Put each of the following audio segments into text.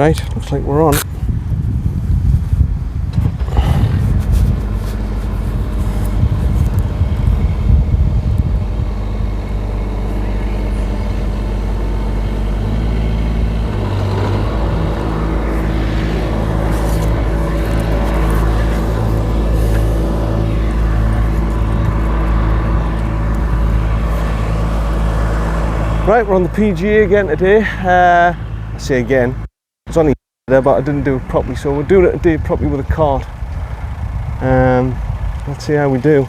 Right, looks like we're on. Right, we're on the PGA again today. I say again, it's only there, but I didn't do it properly, so we'll do it today properly with a cart. Let's see how we do.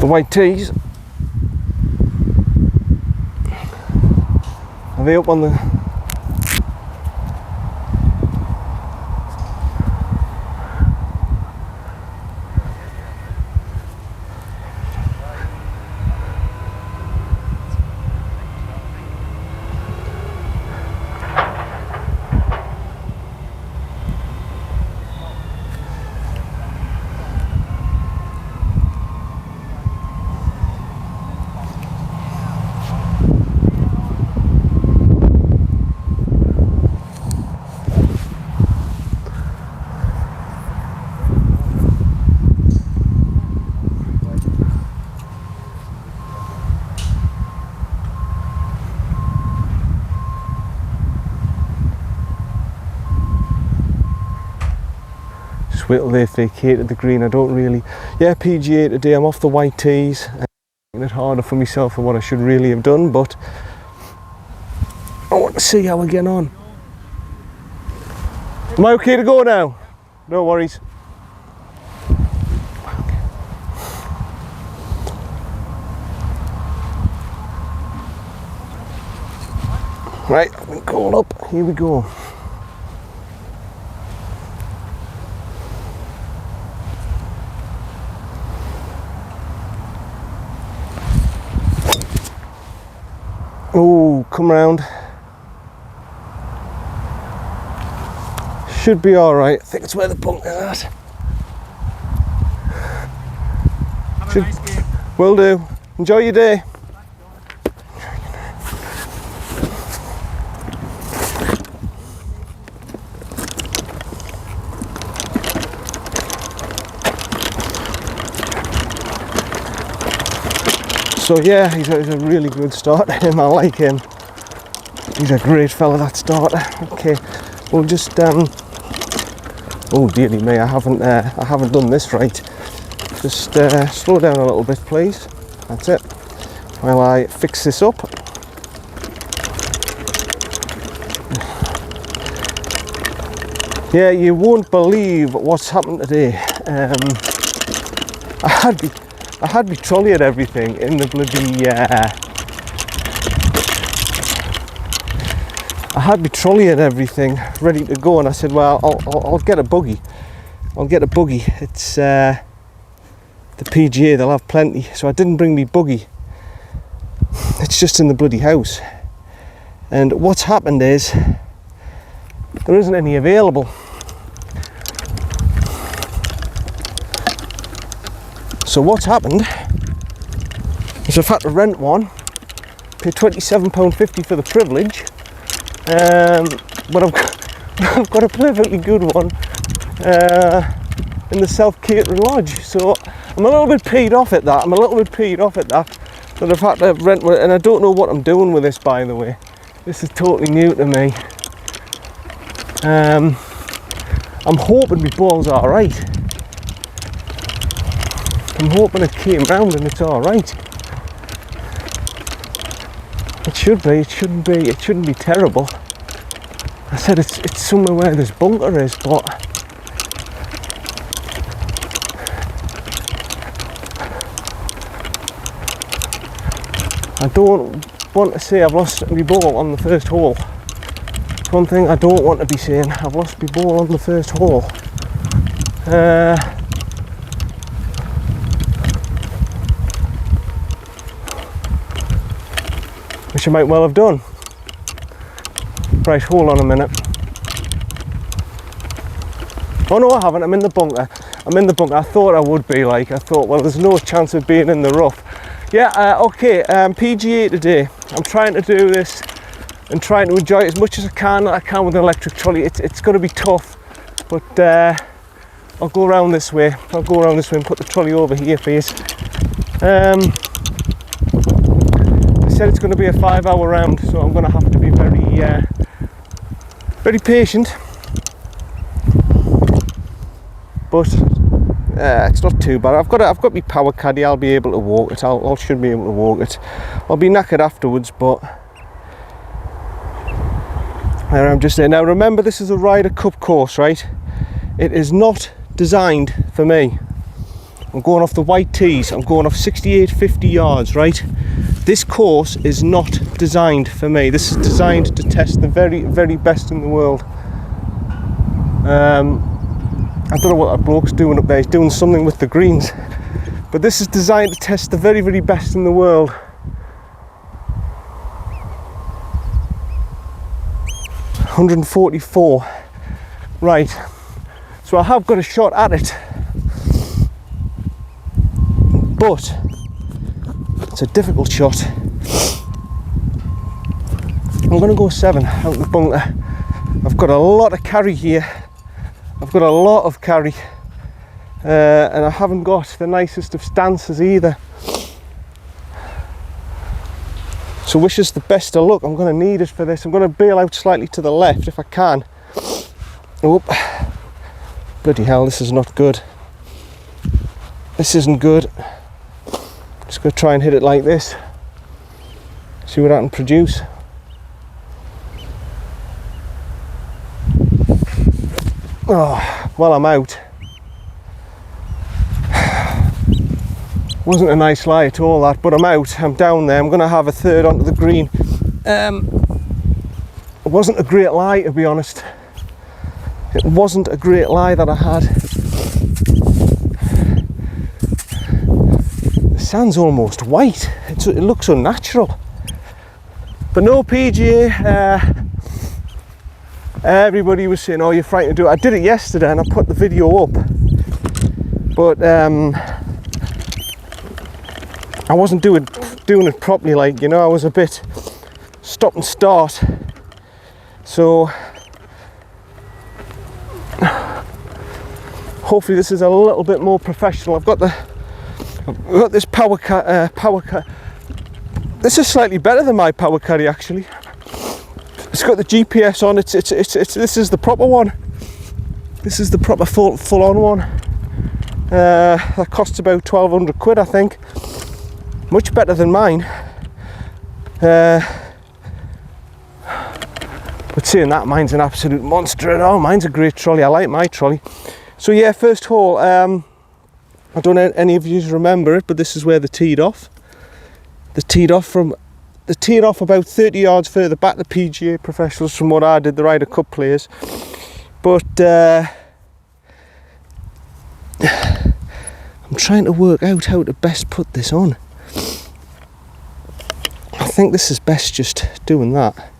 The white tees, are they up on the wait till they vacated the green. I don't really, yeah, PGA today, I'm off the white tees, making it harder for myself than what I should really have done, but I want to see how we're getting on. Am I okay to go now? No worries. Right, I've been called up, here we go. Oh, come round. Should be alright. I think it's where the bunker is at. Have a nice game. Will do. Enjoy your day. So yeah, he's a really good starter. I like him. He's a great fella, that starter. Okay, we'll just oh dearie me, I haven't done this right. Just slow down a little bit, please. That's it. While I fix this up. Yeah, you won't believe what's happened today. I had my trolley and everything in the bloody I had my trolley and everything ready to go, and I said, well, I'll get a buggy. I'll get a buggy. It's the PGA, they'll have plenty. So I didn't bring me buggy. It's just in the bloody house. And what's happened is there isn't any available. So what's happened is I've had to rent one, pay £27.50 for the privilege, but I've got a perfectly good one in the self-catering lodge. So I'm a little bit peed off at that. That I've had to rent one, and I don't know what I'm doing with this, by the way. This is totally new to me. I'm hoping my ball's alright. I'm hoping it came round and it's all right. It should be. It shouldn't be. It shouldn't be terrible. I said it's somewhere where this bunker is, but I don't want to say I've lost my ball on the first hole. It's one thing I don't want to be saying. I've lost my ball on the first hole. Which I might well have done. Right, hold on a minute. Oh no, I haven't. I'm in the bunker. I'm in the bunker. I thought I would be, like, I thought, well, there's no chance of being in the rough. Yeah, okay, PGA today. I'm trying to do this and trying to enjoy it as much as I can with an electric trolley. It's going to be tough, but I'll go around this way. I'll go around this way and put the trolley over here for you. I said it's going to be a 5-hour round, so I'm going to have to be very patient. But it's not too bad. I've got my power caddy. I'll be able to walk it. I should be able to walk it. I'll be knackered afterwards, but I'm just there. Now remember, this is a Ryder Cup course, right? It is not designed for me. I'm going off the white tees. I'm going off 68-50 yards, right? This course is not designed for me. This is designed to test the very, very best in the world. I don't know what that bloke's doing up there. He's doing something with the greens. But this is designed to test the very, very best in the world. $144. Right. So I have got a shot at it. But it's a difficult shot. I'm going to go 7 out the bunker. I've got a lot of carry here. I've got a lot of carry. And I haven't got the nicest of stances either. So wish us the best of luck. I'm going to need it for this. I'm going to bail out slightly to the left if I can. Oh, bloody hell, this is not good. This isn't good. Just going to try and hit it like this. See what I can produce. Oh, well, I'm out. Wasn't a nice lie at all, that, but I'm out. I'm down there. I'm going to have a third onto the green. It wasn't a great lie, to be honest. It wasn't a great lie that I had. The sand's almost white. It looks unnatural. But no, PGA. Everybody was saying, "Oh, you're frightened to do it." I did it yesterday, and I put the video up. But I wasn't doing it properly, like, you know. I was a bit stop and start. So hopefully this is a little bit more professional. I've got this power cut. This is slightly better than my power caddy, actually. It's got the GPS on. This is the proper one. This is the proper full-on one. That costs about 1,200 quid, I think. Much better than mine. But saying that, mine's an absolute monster at all. Mine's a great trolley. I like my trolley. So yeah, first hole. I don't know if any of you remember it, but this is where they teed off. They teed off about 30 yards further back, the PGA professionals, from what I did, the Ryder Cup players. But I'm trying to work out how to best put this on. I think this is best just doing that,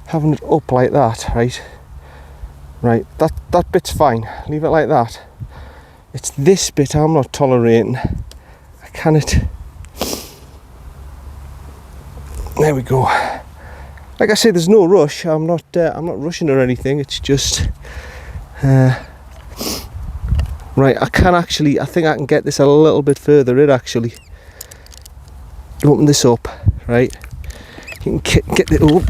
having it up like that, right? Right, that bit's fine. Leave it like that. It's this bit I'm not tolerating. I cannot. There we go. Like I say, there's no rush. I'm not rushing or anything. It's just right. I think I can get this a little bit further in, actually. Open this up, right? You can get it up.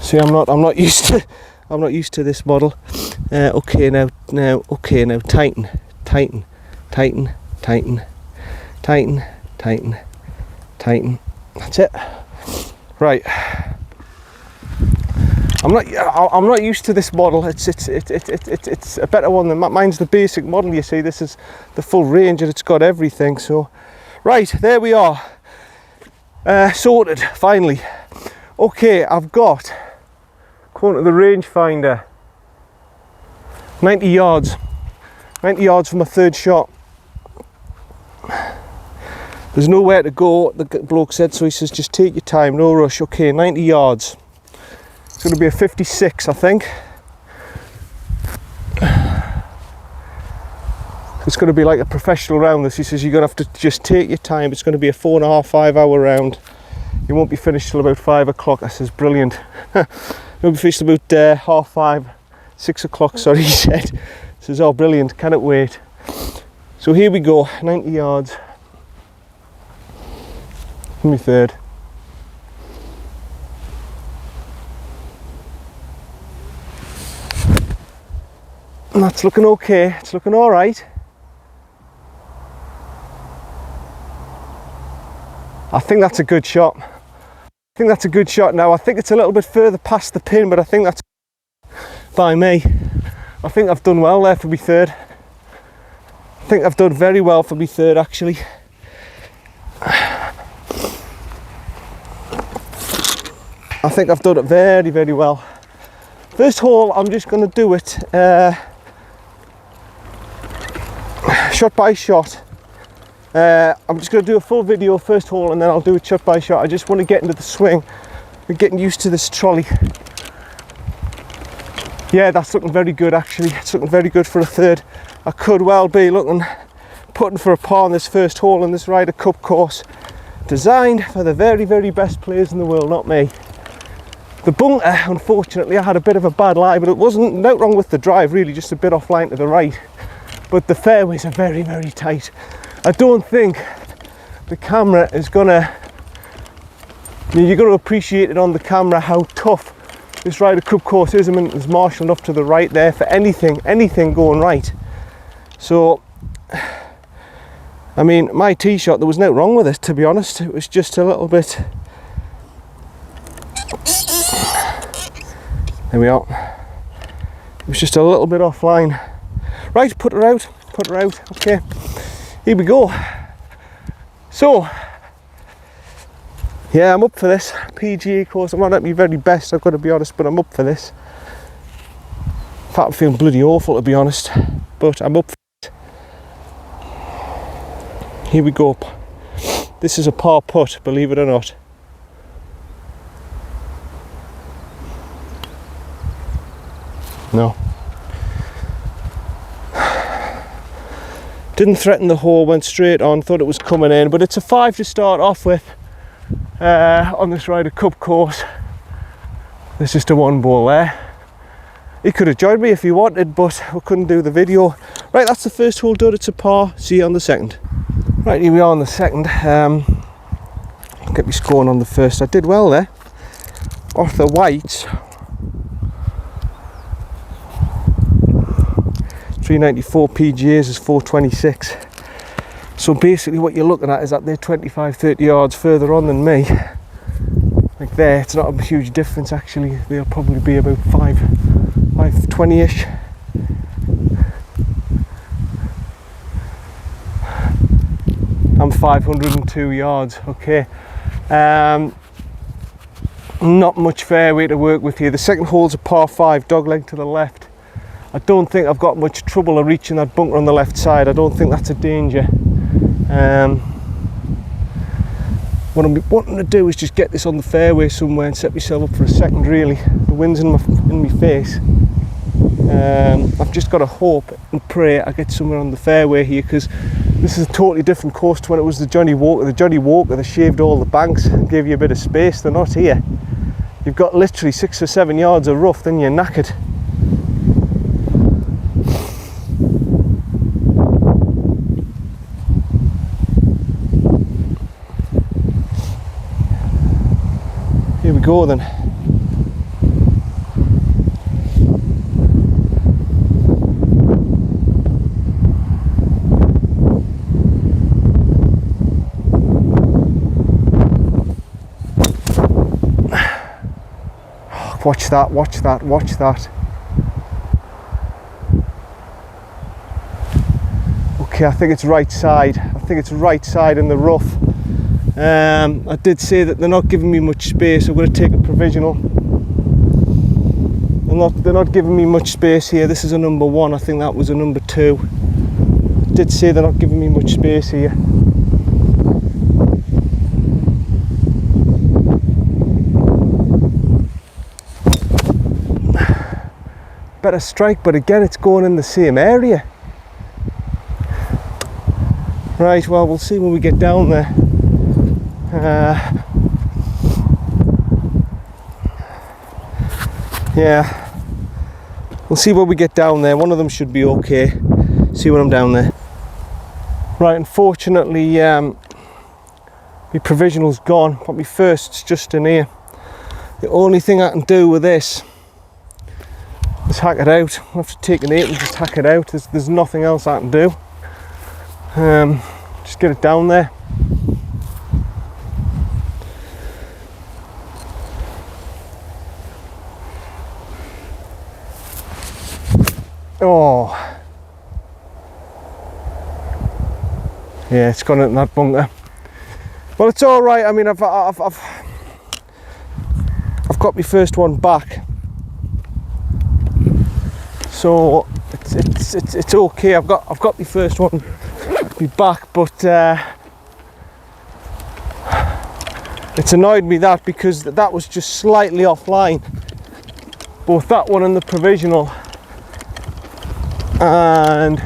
See, I'm not used to this model. Okay, now, tighten, tighten, tighten, tighten, tighten, tighten, tighten. That's it. Right. I'm not used to this model. It's a better one than mine's. The basic model, you see. This is the full range and it's got everything. So, right, there we are. Sorted, finally. Okay, I've got, according to the rangefinder, 90 yards. 90 yards for my third shot. There's nowhere to go, the bloke said, so he says just take your time, no rush. Okay, 90 yards. It's going to be a 56, I think. It's going to be like a professional round this. He says you're going to have to just take your time. It's going to be a 4.5, 5 hour round. You won't be finished till about 5 o'clock. I says brilliant. You won't be finished till about 5:30, 6 o'clock, sorry, he said. He says, oh brilliant, cannot wait. So here we go, 90 yards. My third. And that's looking okay, it's looking all right. I think that's a good shot. I think that's a good shot now. I think it's a little bit further past the pin, but I think that's by me. I think I've done well there for my third. I think I've done very well for my third, actually. I think I've done it very, very well. First hole, I'm just going to do it shot by shot. I'm just going to do a full video first hole and then I'll do it shot by shot. I just want to get into the swing and getting used to this trolley. Yeah, that's looking very good actually. It's looking very good for a third. I could well be putting for a par on this first hole in this Ryder Cup course. Designed for the very, very best players in the world, not me. The bunker, unfortunately, I had a bit of a bad lie, but it wasn't no wrong with the drive, really, just a bit offline to the right. But the fairways are very, very tight. I don't think the camera is gonna, you're gonna appreciate it on the camera how tough this Ryder Cup course is. I mean, it's marshalled off to the right there for anything going right. So, I mean, my tee shot, there was no wrong with it, to be honest. It was just a little bit. There we are. It was just a little bit offline. Right, put her out, okay. Here we go. So, yeah, I'm up for this PGA course. I'm not at my very best, I've got to be honest, but I'm up for this. In fact, I'm feeling bloody awful, to be honest, but I'm up for it. Here we go. This is a par putt, believe it or not. No. Didn't threaten the hole, went straight on, thought it was coming in, but it's a 5 to start off with on this Ryder Cup course. There's just a one ball there. He could have joined me if he wanted, but we couldn't do the video. Right, that's the first hole done, it's a par. See you on the second. Right, here we are on the second. I'll get me scoring on the first. I did well there. Off the whites. 394 PGAs is 426. So basically what you're looking at is that they're 25-30 yards further on than me. Like there, it's not a huge difference actually. They'll probably be about 520-ish. I'm 502 yards, okay. Not much fairway to work with here. The second hole's a par 5, dogleg to the left. I don't think I've got much trouble of reaching that bunker on the left side. I don't think that's a danger. What I'm wanting to do is just get this on the fairway somewhere and set myself up for a second, really. The wind's in my face. I've just got to hope and pray I get somewhere on the fairway here, because this is a totally different course to when it was the Johnny Walker. The Johnny Walker, they shaved all the banks and gave you a bit of space. They're not here. You've got literally 6 or 7 yards of rough, then you're knackered. Here we go then. Watch that, watch that, watch that. Okay, I think it's right side. I think it's right side in the rough. I did say that they're not giving me much space. I'm going to take a provisional. They're not giving me much space here. This is a number 1. I think that was a number 2. I did say they're not giving me much space here. Better strike, but again it's going in the same area. Right, well, we'll see when we get down there. Yeah, we'll see when we get down there. One of them should be okay. See when I'm down there. Right, unfortunately, my provisional's gone, but my first's just in here. The only thing I can do with this is hack it out. I'll have to take an 8 and just hack it out. There's nothing else I can do. Just get it down there. Oh, yeah, it's gone in that bunker. Well, it's all right. I mean, I've got my first one back, so it's okay. I've got my first one back, but it's annoyed me that because that was just slightly offline. Both that one and the provisional. And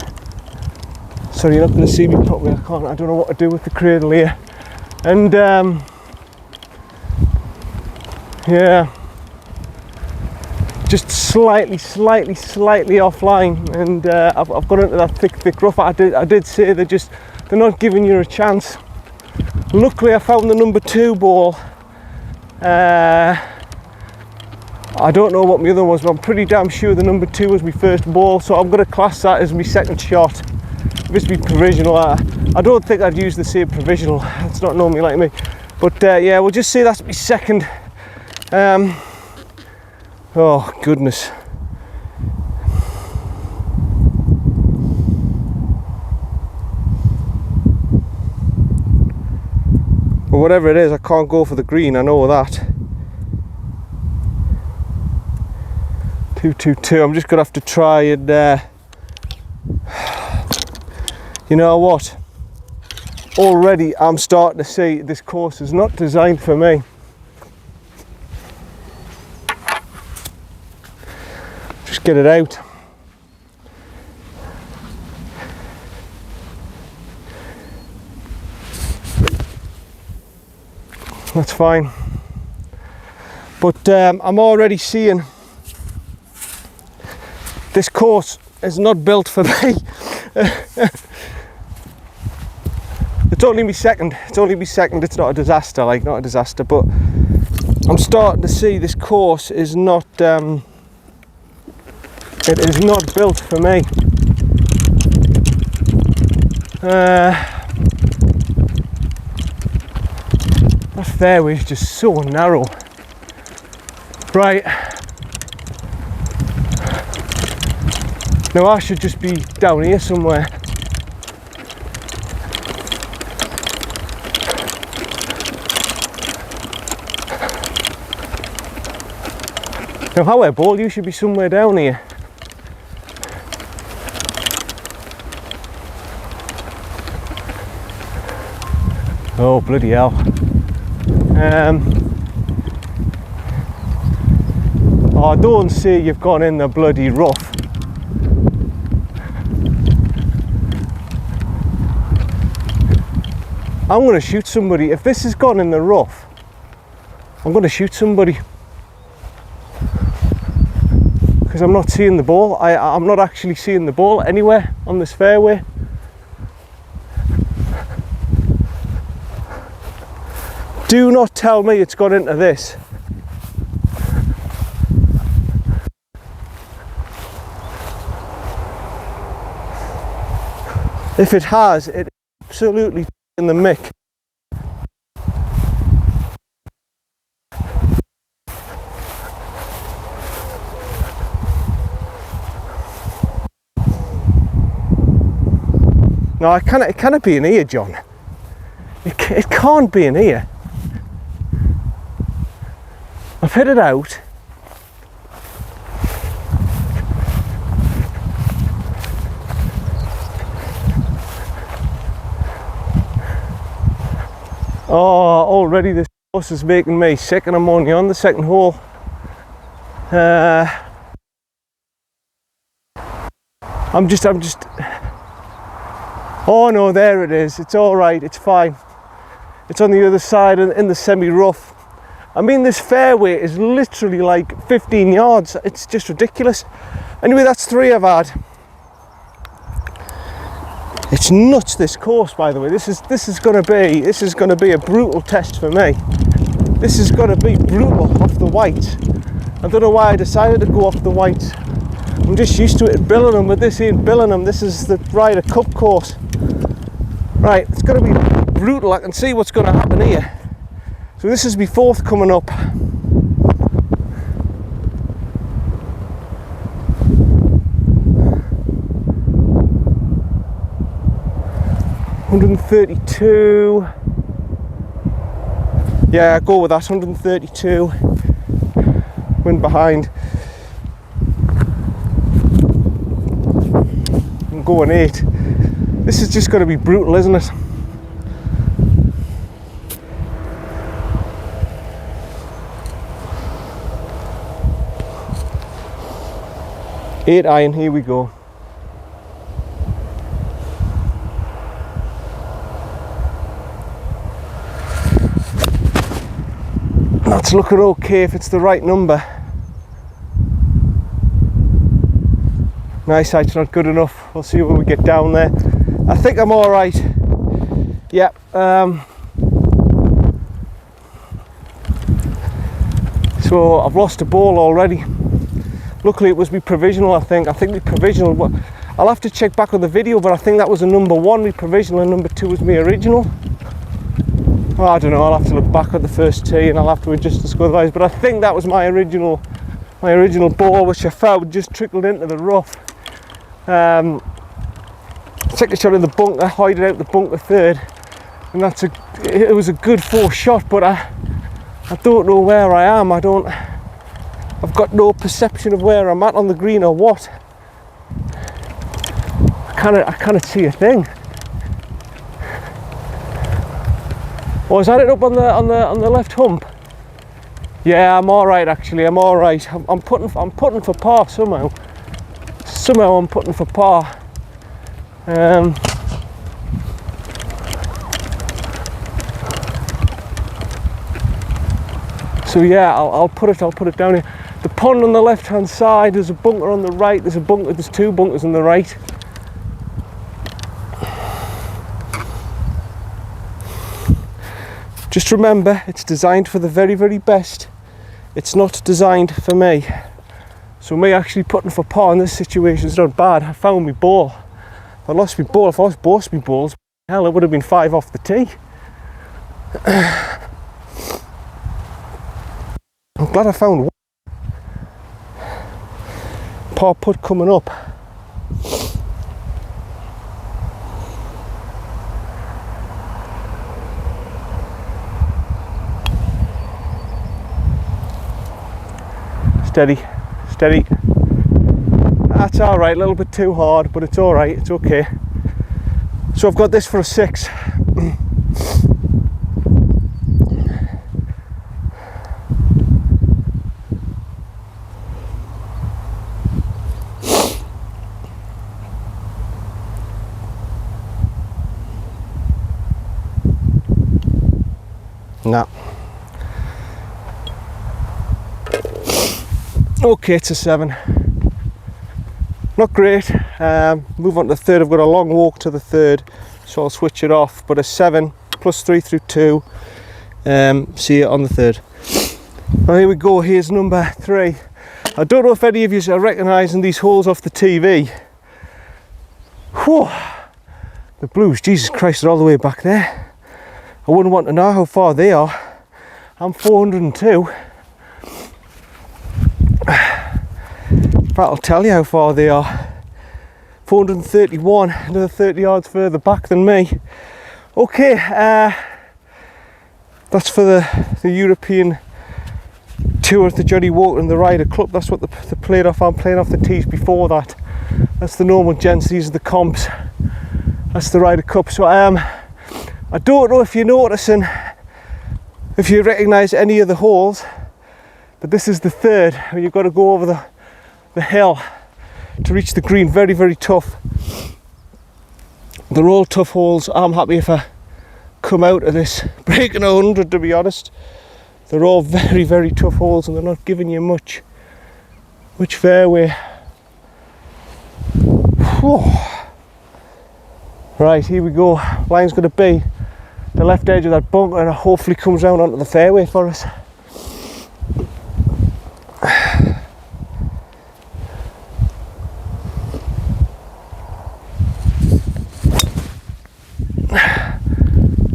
sorry, you're not going to see me properly. I don't know what to do with the cradle here. And yeah, just slightly offline. And I've got into that thick rough. I did say they're not giving you a chance. Luckily, I found the number 2 ball. I don't know what my other was, but I'm pretty damn sure the number 2 was my first ball, so I'm going to class that as my second shot. If it's my provisional, I don't think I'd use the same provisional. It's not normally like me. But yeah, we'll just say that's my second. Oh, goodness. But whatever it is, I can't go for the green, I know that. 2-2-2. I'm just gonna have to try and you know what, already I'm starting to see this course is not designed for me. Just get it out. That's fine, but I'm already seeing this course is not built for me. It's only my second. It's not a disaster, like, not a disaster, but I'm starting to see this course is not it is not built for me. That fairway is just so narrow. Right. Now I should just be down here somewhere. Now however, ball, you should be somewhere down here. Oh bloody hell. Oh, don't say you've gone in the bloody rough. I'm going to shoot somebody. If this has gone in the rough, I'm going to shoot somebody. Because I'm not seeing the ball. I'm not actually seeing the ball anywhere on this fairway. Do not tell me it's gone into this. If it has, it absolutely in the mick. No, it cannot be in here, John. It can't be in here. I've hit it out. Oh, already this course is making me sick, and I'm only on the second hole. I'm just. Oh no, there it is. It's all right. It's fine. It's on the other side in the semi-rough. I mean, this fairway is literally like 15 yards. It's just ridiculous. Anyway, that's 3 I've had. It's nuts, this course, by the way. This is gonna be a brutal test for me. This is gonna be brutal off the white. I don't know why I decided to go off the white. I'm just used to it at Billingham, but this ain't Billingham. This is the Ryder Cup course. Right, it's gonna be brutal. I can see what's gonna happen here. So this is my 4th coming up. $132. Yeah, go with that. $132. Wind behind. I'm going 8. This is just going to be brutal, isn't it? Eight iron, here we go. That's looking okay if it's the right number. My sight's not good enough. We'll see when we get down there. I think I'm all right. Yeah. So I've lost a ball already. Luckily it was my provisional, I think. My provisional, I'll have to check back on the video, but I think that was a number 1, my provisional, and number 2 was my original. Well, I don't know, I'll have to look back at the first tee and I'll have to adjust the score otherwise, but I think that was my original ball, which I found just trickled into the rough. Took a shot in the bunker, hided out the bunker 3rd, and it was a good 4 shot, but I don't know where I am. I've got no perception of where I'm at on the green or what. I can't see a thing. Oh, is that it up on the left hump? Yeah, I'm all right actually. I'm all right. I'm putting for par somehow. Somehow I'm putting for par. So yeah, I'll put it down here. The pond on the left hand side, there's a bunker on the right, there's 2 bunkers on the right. Just remember, it's designed for the very, very best. It's not designed for me. So me actually putting for par in this situation is not bad. I found my ball. If I lost my ball, if I lost both my balls, hell, it would have been 5 off the tee. I'm glad I found one. Par putt coming up. Steady, steady. That's all right, a little bit too hard, but it's all right, it's okay. So I've got this for a 6. No. Okay, it's a 7. Not great. Move on to the 3rd. I've got a long walk to the 3rd, so I'll switch it off. But a 7 plus 3 through 2. See you on the 3rd. Well, here we go. Here's number 3. I don't know if any of you are recognising these holes off the TV. Whew. The blues, Jesus Christ, are all the way back there. I wouldn't want to know how far they are. I'm 402. That'll tell you how far they are. 431, another 30 yards further back than me. Okay, that's for the European tour, the Johnny Walker and the Ryder Club. That's what the played off. I'm playing off the tees before that. That's the normal gents, these are the comps. That's the Ryder Cup. So I don't know if you're noticing, if you recognise any of the holes, but this is the third, where you've got to go over the hill to reach the green. Very, very tough. They're all tough holes. I'm happy if I come out of this breaking 100, to be honest. They're all very, very tough holes, and they're not giving you much fairway. Whew. Right, here we go. Line's going to be the left edge of that bunker, and it hopefully comes round onto the fairway for us.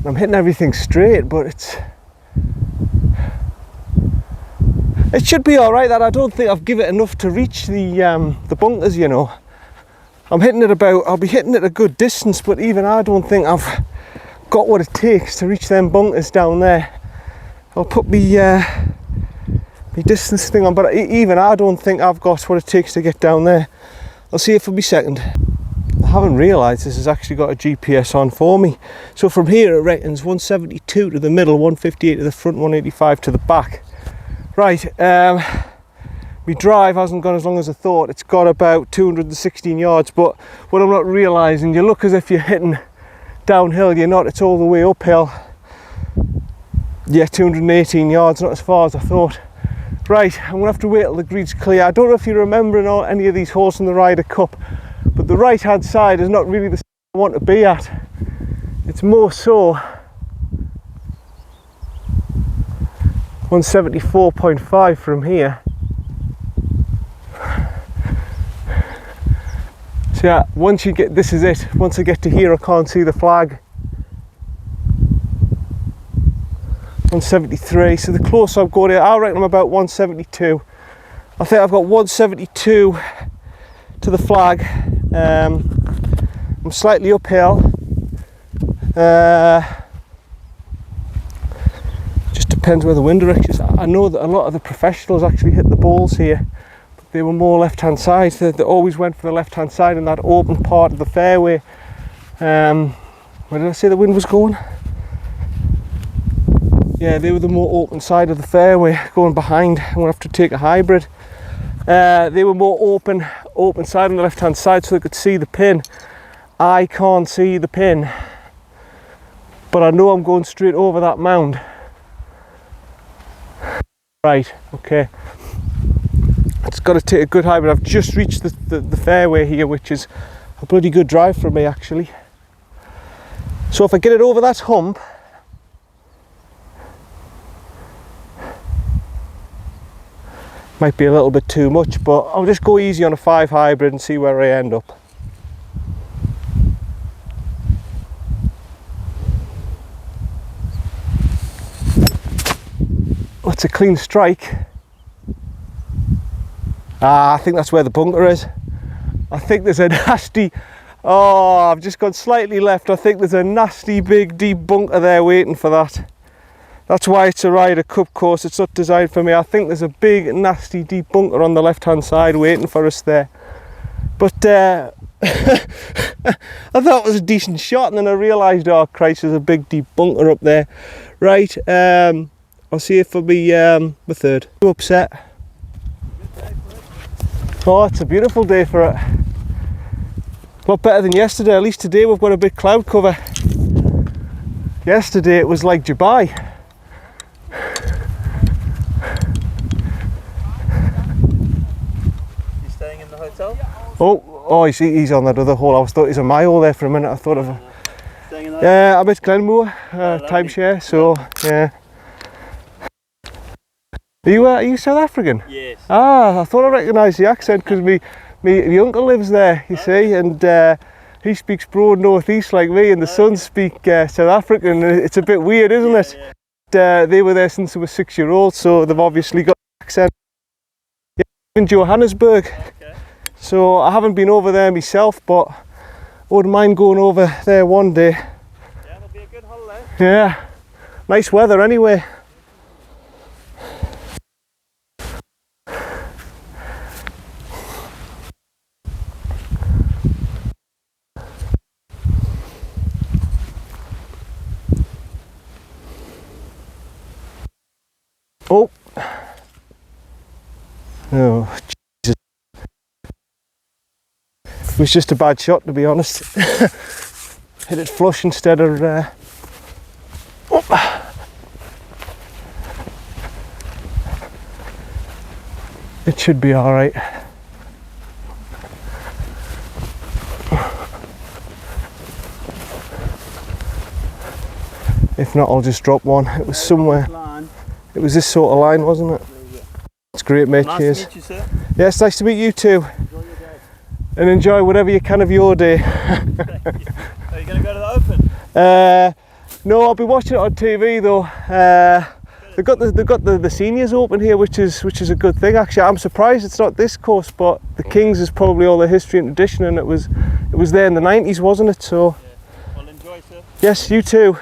I'm hitting everything straight, but it should be all right. That I don't think I've given it enough to reach the bunkers, you know. I'm hitting it about, I'll be hitting it a good distance, but even I don't think I've got what it takes to reach them bunkers down there. I'll put my distance thing on, but even I don't think I've got what it takes to get down there. I'll see it for me second. I haven't realised this has actually got a GPS on for me. So from here it reckons 172 to the middle, 158 to the front, 185 to the back. Right, my drive hasn't gone as long as I thought. It's got about 216 yards, but what I'm not realising, you look as if you're hitting downhill, you're not, it's all the way uphill. Yeah, 218 yards, not as far as I thought. Right, I'm going to have to wait till the green's clear. I don't know if you remember any of these holes in the Ryder Cup, but the right hand side is not really the side I want to be at. It's more so 174.5 from here. So yeah, once you get, this is it. Once I get to here, I can't see the flag. 173, so the closer I've got here, I reckon I'm about 172. I think I've got 172 to the flag. I'm slightly uphill. Just depends where the wind direction is. I know that a lot of the professionals actually hit the balls here, but they were more left hand side. They always went for the left hand side in that open part of the fairway. Where did I say the wind was going? Yeah, they were the more open side of the fairway, going behind. I'm going to have to take a hybrid. They were more open side on the left hand side, so they could see the pin. I can't see the pin, but I know I'm going straight over that mound. Right, okay. It's got to take a good hybrid. I've just reached the fairway here, which is a bloody good drive for me actually. So if I get it over that hump, might be a little bit too much, but I'll just go easy on a 5 hybrid and see where I end up. Oh, it's a clean strike. I think that's where the bunker is. I think there's a nasty, I've just gone slightly left. I think there's a nasty big deep bunker there waiting for that. That's why it's a Ryder Cup course. It's not designed for me. I think there's a big, nasty, deep bunker on the left-hand side waiting for us there. But I thought it was a decent shot, and then I realised, oh Christ, there's a big, deep bunker up there. Right, I'll see you for my third. Too upset. Oh, it's a beautiful day for it. A lot better than yesterday. At least today we've got a big cloud cover. Yesterday it was like Dubai. Oh, he's on that other hole. I thought he's a mile there for a minute. I thought of yeah, I'm at Glenmore timeshare. So yeah. Are you South African? Yes. I thought I recognised the accent because my uncle lives there. You see, and he speaks broad northeast like me, and the sons speak South African. It's a bit weird, isn't it? Yeah. They were there since they were 6-year-olds, so they've obviously got an accent. Yeah, in Johannesburg. Okay. So I haven't been over there myself, but I wouldn't mind going over there one day. Yeah, it'll be a good holiday. Yeah, nice weather anyway. Oh, oh, Jesus. It was just a bad shot, to be honest. Hit it flush instead of oh. It should be all right. If not, I'll just drop one. It was somewhere. It was this sort of line, wasn't it? It's great, mate. Nice Cheers. to meet you, sir. Yes, nice to meet you too. Enjoy your day. And enjoy whatever you can of your day. Are you going to go to the Open? No, I'll be watching it on TV though. They've got the seniors open here, which is a good thing actually. I'm surprised it's not this course, but the Kings is probably all the history and tradition, and it was there in the 90s, wasn't it? So. Yeah. Well, enjoy, sir. Yes, you too.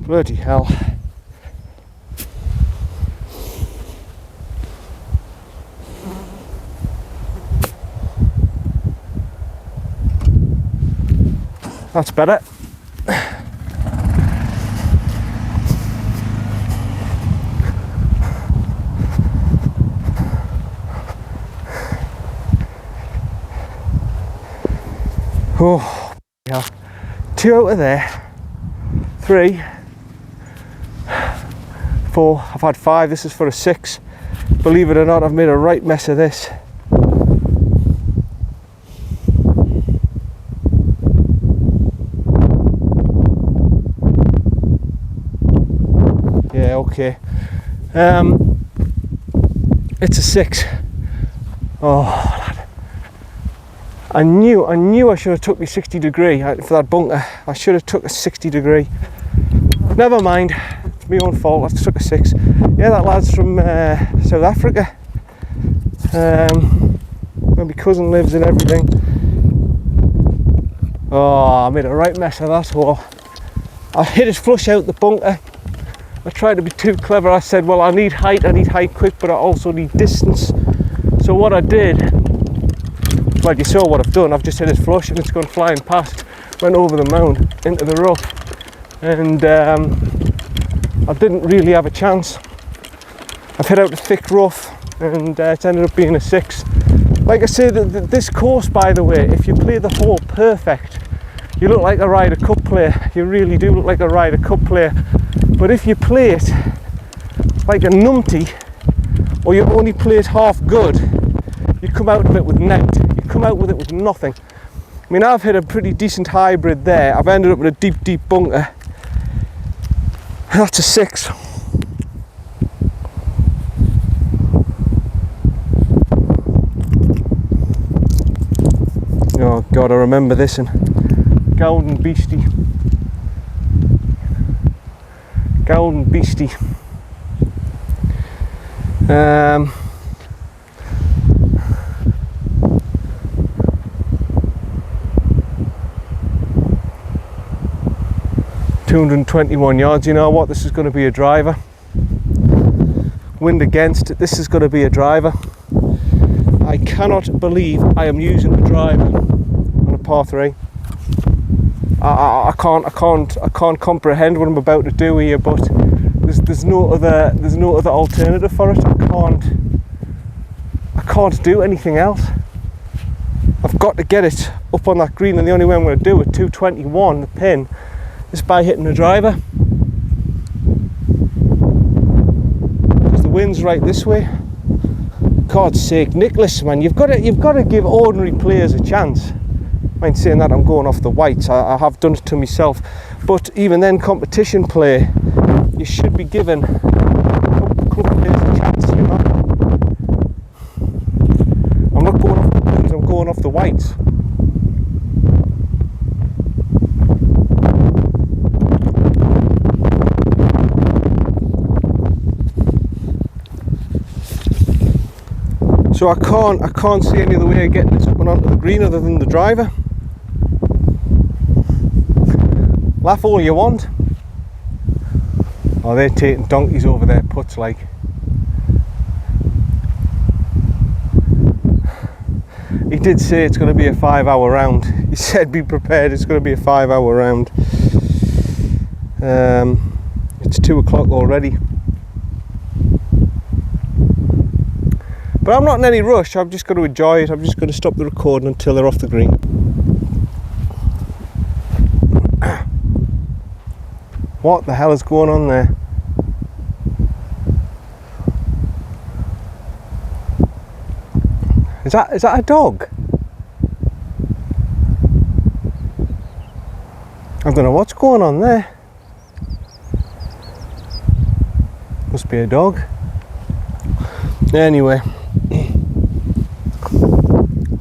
Bloody hell. That's better. Oh, yeah. 2 out of there. 3, 4. I've had 5. This is for a 6. Believe it or not, I've made a right mess of this. Yeah, okay. It's a 6. Oh, lad. I knew I should have took my 60 degree for that bunker. I should have took a 60 degree. Never mind, it's my own fault. I took a 6. Yeah, that lad's from South Africa. Where my cousin lives and everything. Oh, I made a right mess of that hole. I hit it flush out the bunker. I tried to be too clever. I said, well, I need height quick, but I also need distance. So what I did, well, you saw what I've done. I've just hit it flush and it's gone flying past. Went over the mound into the rough, and I didn't really have a chance. I've hit out a thick rough, and it's ended up being a 6. Like I say, this course, by the way, if you play the hole perfect, you look like a Ryder Cup player. You really do look like a Ryder Cup player. But if you play it like a numpty, or you only play it half good, you come out of it with net. You come out with it with nothing. I mean, I've hit a pretty decent hybrid there. I've ended up with a deep bunker. That's a 6. Oh God, I remember this one. Golden Beastie. Golden Beastie. 221 yards. You know what? This is going to be a driver. Wind against it. This is going to be a driver. I cannot believe I am using a driver on a par 3. I can't comprehend what I'm about to do here, but there's no other alternative for it. I can't do anything else. I've got to get it up on that green, and the only way I'm going to do it, 221, the pin, is by hitting the driver. Because the wind's right this way. God's sake, Nicholas, man, you've got to give ordinary players a chance. I mind saying that, I'm going off the whites. I have done it to myself, but even then, competition play, you should be given a couple of players a chance, you know. So I can't see any other way of getting this up and onto the green other than the driver. Laugh all you want. Oh, they're taking donkeys over their putts like. He did say it's going to be a 5-hour round. He said be prepared, it's going to be a 5-hour round. It's 2 o'clock already. But I'm not in any rush, I've just got to enjoy it. I'm just going to stop the recording until they're off the green. What the hell is going on there? Is that a dog? I don't know what's going on there. Must be a dog. Anyway.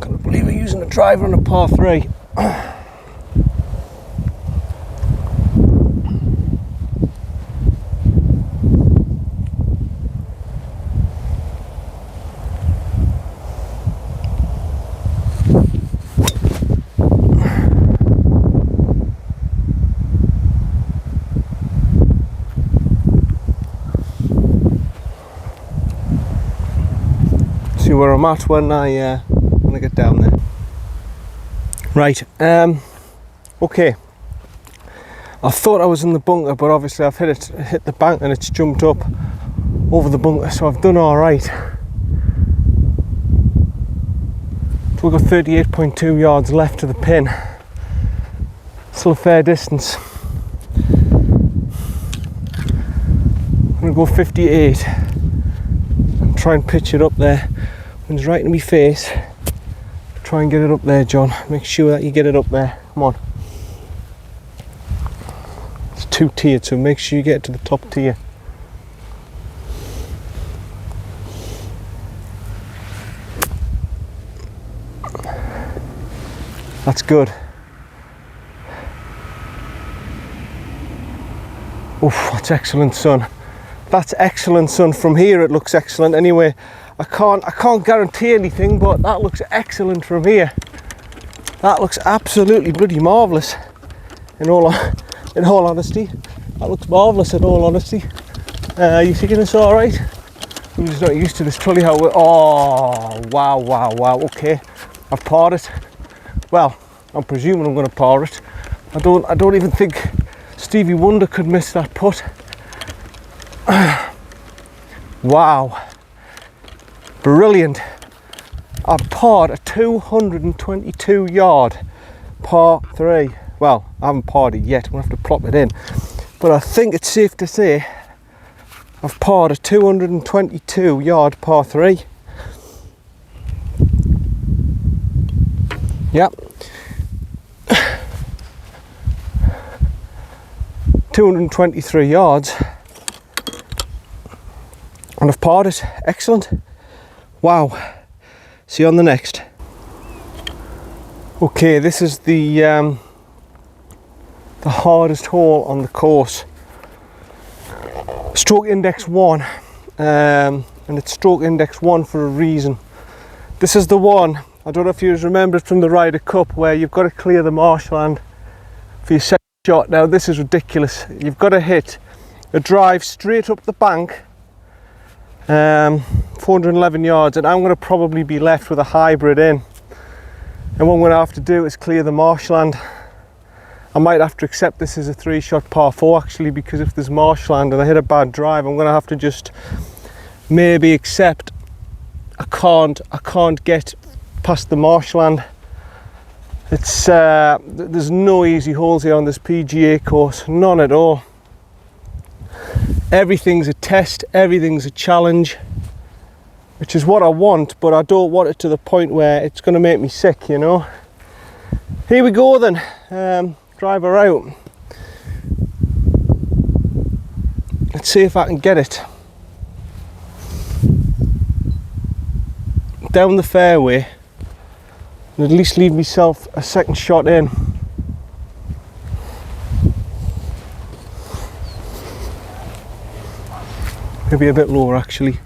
Can't believe we're using a driver on a par 3. See where I'm at when I get down there. Right, okay. I thought I was in the bunker, but obviously I've hit the bank and it's jumped up over the bunker, so I've done all right. So we've got 38.2 yards left to the pin. Still a fair distance. I'm gonna go 58 and try and pitch it up there. Wind's right in my face. Try and get it up there, John. Make sure that you get it up there. Come on. It's 2 tiered, so make sure you get it to the top tier. That's good. Oof, that's excellent, son. That's excellent, son. From here it looks excellent anyway. I can't guarantee anything, but that looks excellent from here. That looks absolutely bloody marvellous. In all honesty, that looks marvellous. In all honesty, you thinking it's all right? I'm just not used to this trolley. Oh, wow, wow, wow. Okay, I've parred it. Well, I'm presuming I'm going to par it. I don't even think Stevie Wonder could miss that putt. Wow. Brilliant. I've parred a 222 yard par 3. Well, I haven't parred it yet, I'm going to have to plop it in. But I think it's safe to say I've parred a 222 yard par 3. Yep. 223 yards. And I've parred it. Excellent. Wow. See you on the next. Okay, this is the hardest hole on the course. Stroke index 1, and it's stroke index 1 for a reason. This is the one, I don't know if you remember it from the Ryder Cup, where you've got to clear the marshland for your second shot. Now this is ridiculous. You've got to hit a drive straight up the bank, 411 yards, and I'm going to probably be left with a hybrid in, and what I'm going to have to do is clear the marshland. I might have to accept this as a 3-shot par 4 actually, because if there's marshland and I hit a bad drive, I'm going to have to just maybe accept I can't get past the marshland. It's there's no easy holes here on this PGA course, none at all. Everything's a test, everything's a challenge, which is what I want, but I don't want it to the point where it's going to make me sick, you know. Here we go then. Driver out. Let's see if I can get it down the fairway and at least leave myself a second shot in. Maybe a bit lower actually.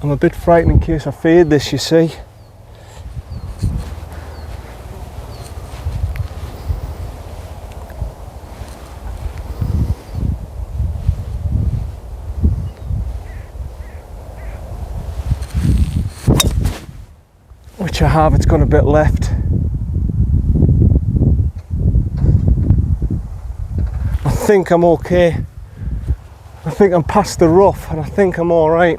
I'm a bit frightened in case I fade this, you see. Which I have, it's got a bit left. I think I'm okay. I think I'm past the rough and I think I'm alright.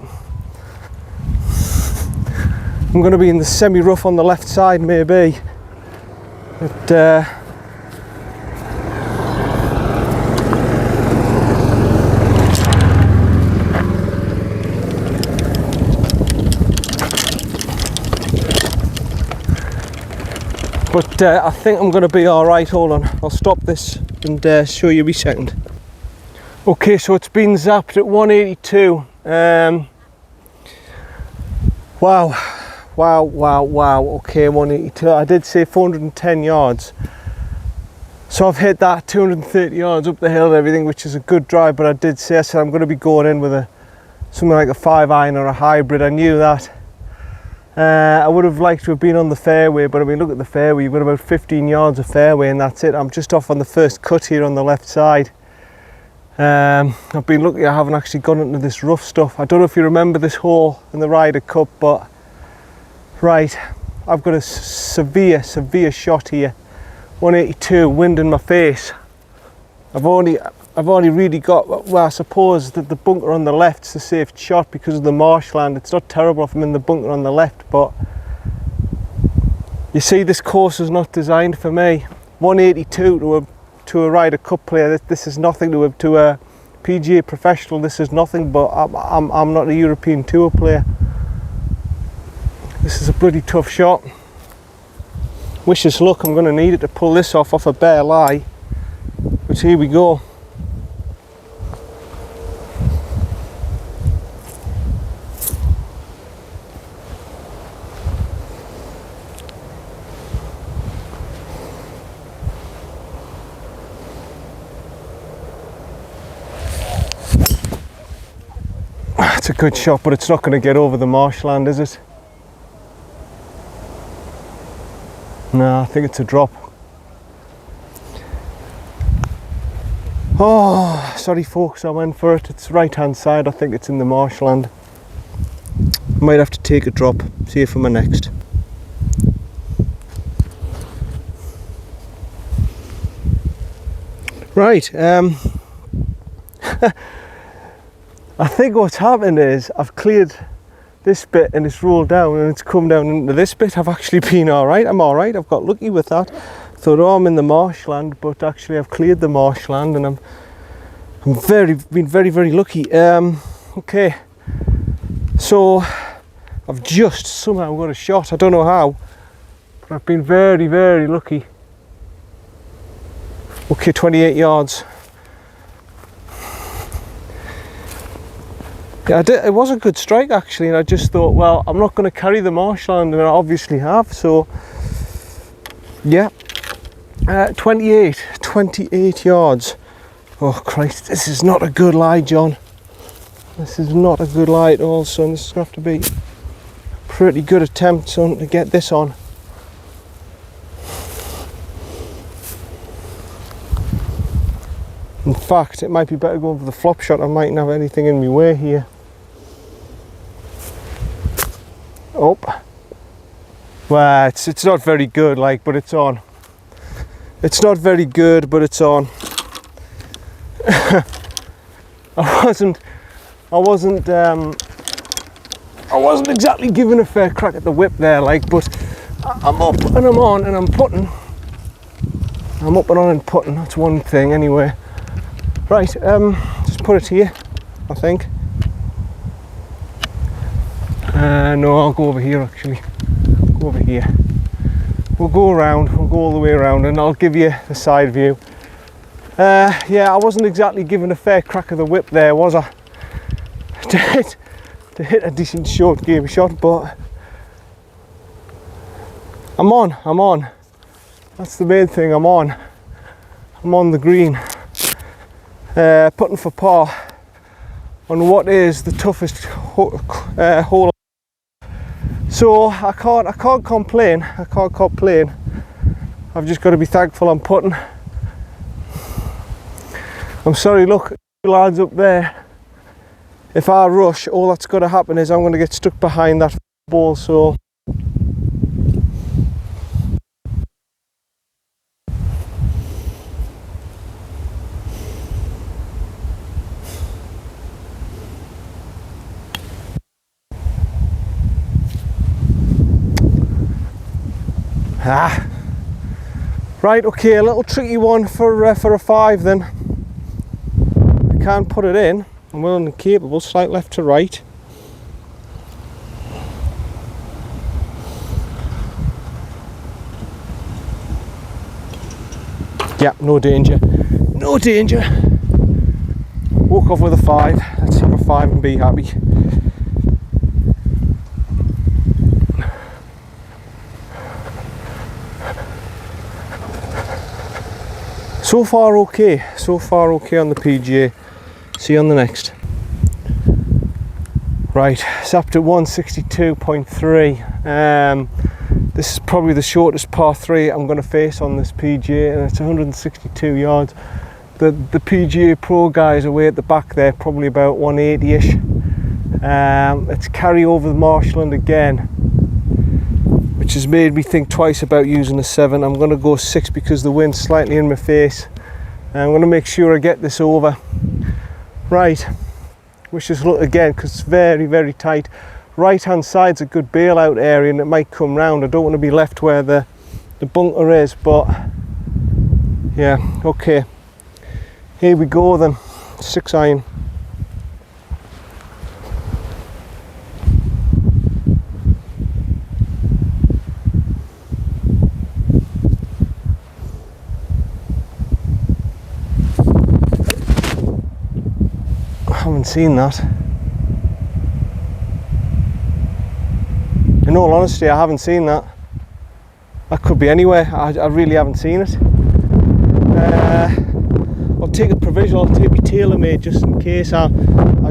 I'm going to be in the semi-rough on the left side maybe. But I think I'm going to be alright. Hold on, I'll stop this and show you a second. Okay, so it's been zapped at 182. Wow. Okay, 182. I did say 410 yards. So I've hit that 230 yards up the hill and everything, which is a good drive, but I said I'm going to be going in with something like a 5-iron or a hybrid. I knew that. I would have liked to have been on the fairway, but I mean, look at the fairway, you've got about 15 yards of fairway and that's it. I'm just off on the first cut here on the left side. I've been lucky I haven't actually gone into this rough stuff. I don't know if you remember this hole in the Ryder Cup, but right, I've got a severe shot here. 182, wind in my face. I've only really got, well, I suppose that the bunker on the left's the safe shot because of the marshland. It's not terrible if I'm in the bunker on the left, but you see, this course is not designed for me. 182 to a Ryder Cup player, this is nothing. To a PGA professional, this is nothing, but I'm not a European Tour player. This is a bloody tough shot. Wish us luck. I'm going to need it to pull this off a bare lie, but here we go. It's a good shot, but it's not going to get over the marshland, is it? No, I think it's a drop. Oh, sorry folks, I went for it. It's right hand side, I think it's in the marshland. Might have to take a drop. See you for my next. Right, I think what's happened is I've cleared this bit and it's rolled down and it's come down into this bit. I've actually been alright. I'm alright. I've got lucky with that. Thought, oh, I'm in the marshland, but actually I've cleared the marshland and I'm been very lucky. Okay, so I've just somehow got a shot. I don't know how, but I've been very lucky. Okay, 28 yards. Yeah, it was a good strike actually, and I just thought, well, I'm not going to carry the marshland, and I obviously have, so yeah. 28 yards. Oh Christ, this is not a good lie, John. This is not a good lie at all, son. This is going to have to be a pretty good attempt, son, to get this on. In fact, it might be better going for the flop shot. I mightn't have anything in my way here. Oh, well, it's not very good, like, but it's on. It's not very good, but it's on. I wasn't exactly giving a fair crack at the whip there, like, but I'm up and I'm on and I'm putting. I'm up and on and putting. That's one thing, anyway. Right, just put it here, I think. No, I'll go over here actually. Go over here. We'll go around, we'll go all the way around, and I'll give you the side view. Yeah, I wasn't exactly giving a fair crack of the whip there, was I? to hit a decent short game shot, but I'm on. That's the main thing, I'm on the green. Putting for par on what is the toughest hole So I can't complain. I can't complain. I've just got to be thankful I'm putting. I'm sorry, look, lads up there. If I rush, all that's going to happen is I'm going to get stuck behind that ball. So right, okay, a little tricky one for a 5 then. I can't put it in. I'm willing and capable, slight left to right. Yeah, no danger. No danger. Walk off with a 5. Let's have a 5 and be happy. So far okay. So far okay on the PGA. See you on the next. Right, zapped at 162.3. This is probably the shortest par 3 I'm going to face on this PGA, and it's 162 yards. The PGA Pro guys away at the back there, probably about 180ish. It's carry over the marshland again, which has made me think twice about using a 7. I'm going to go 6 because the wind's slightly in my face. I'm going to make sure I get this over. Right, which is look again because it's very, very tight. Right hand side's a good bailout area and it might come round. I don't want to be left where the bunker is, but yeah, okay. Here we go then, 6 iron. I haven't seen that. In all honesty, I haven't seen that. That could be anywhere. I really haven't seen it. I'll take a provisional. I'll take my tailor-made just in case. I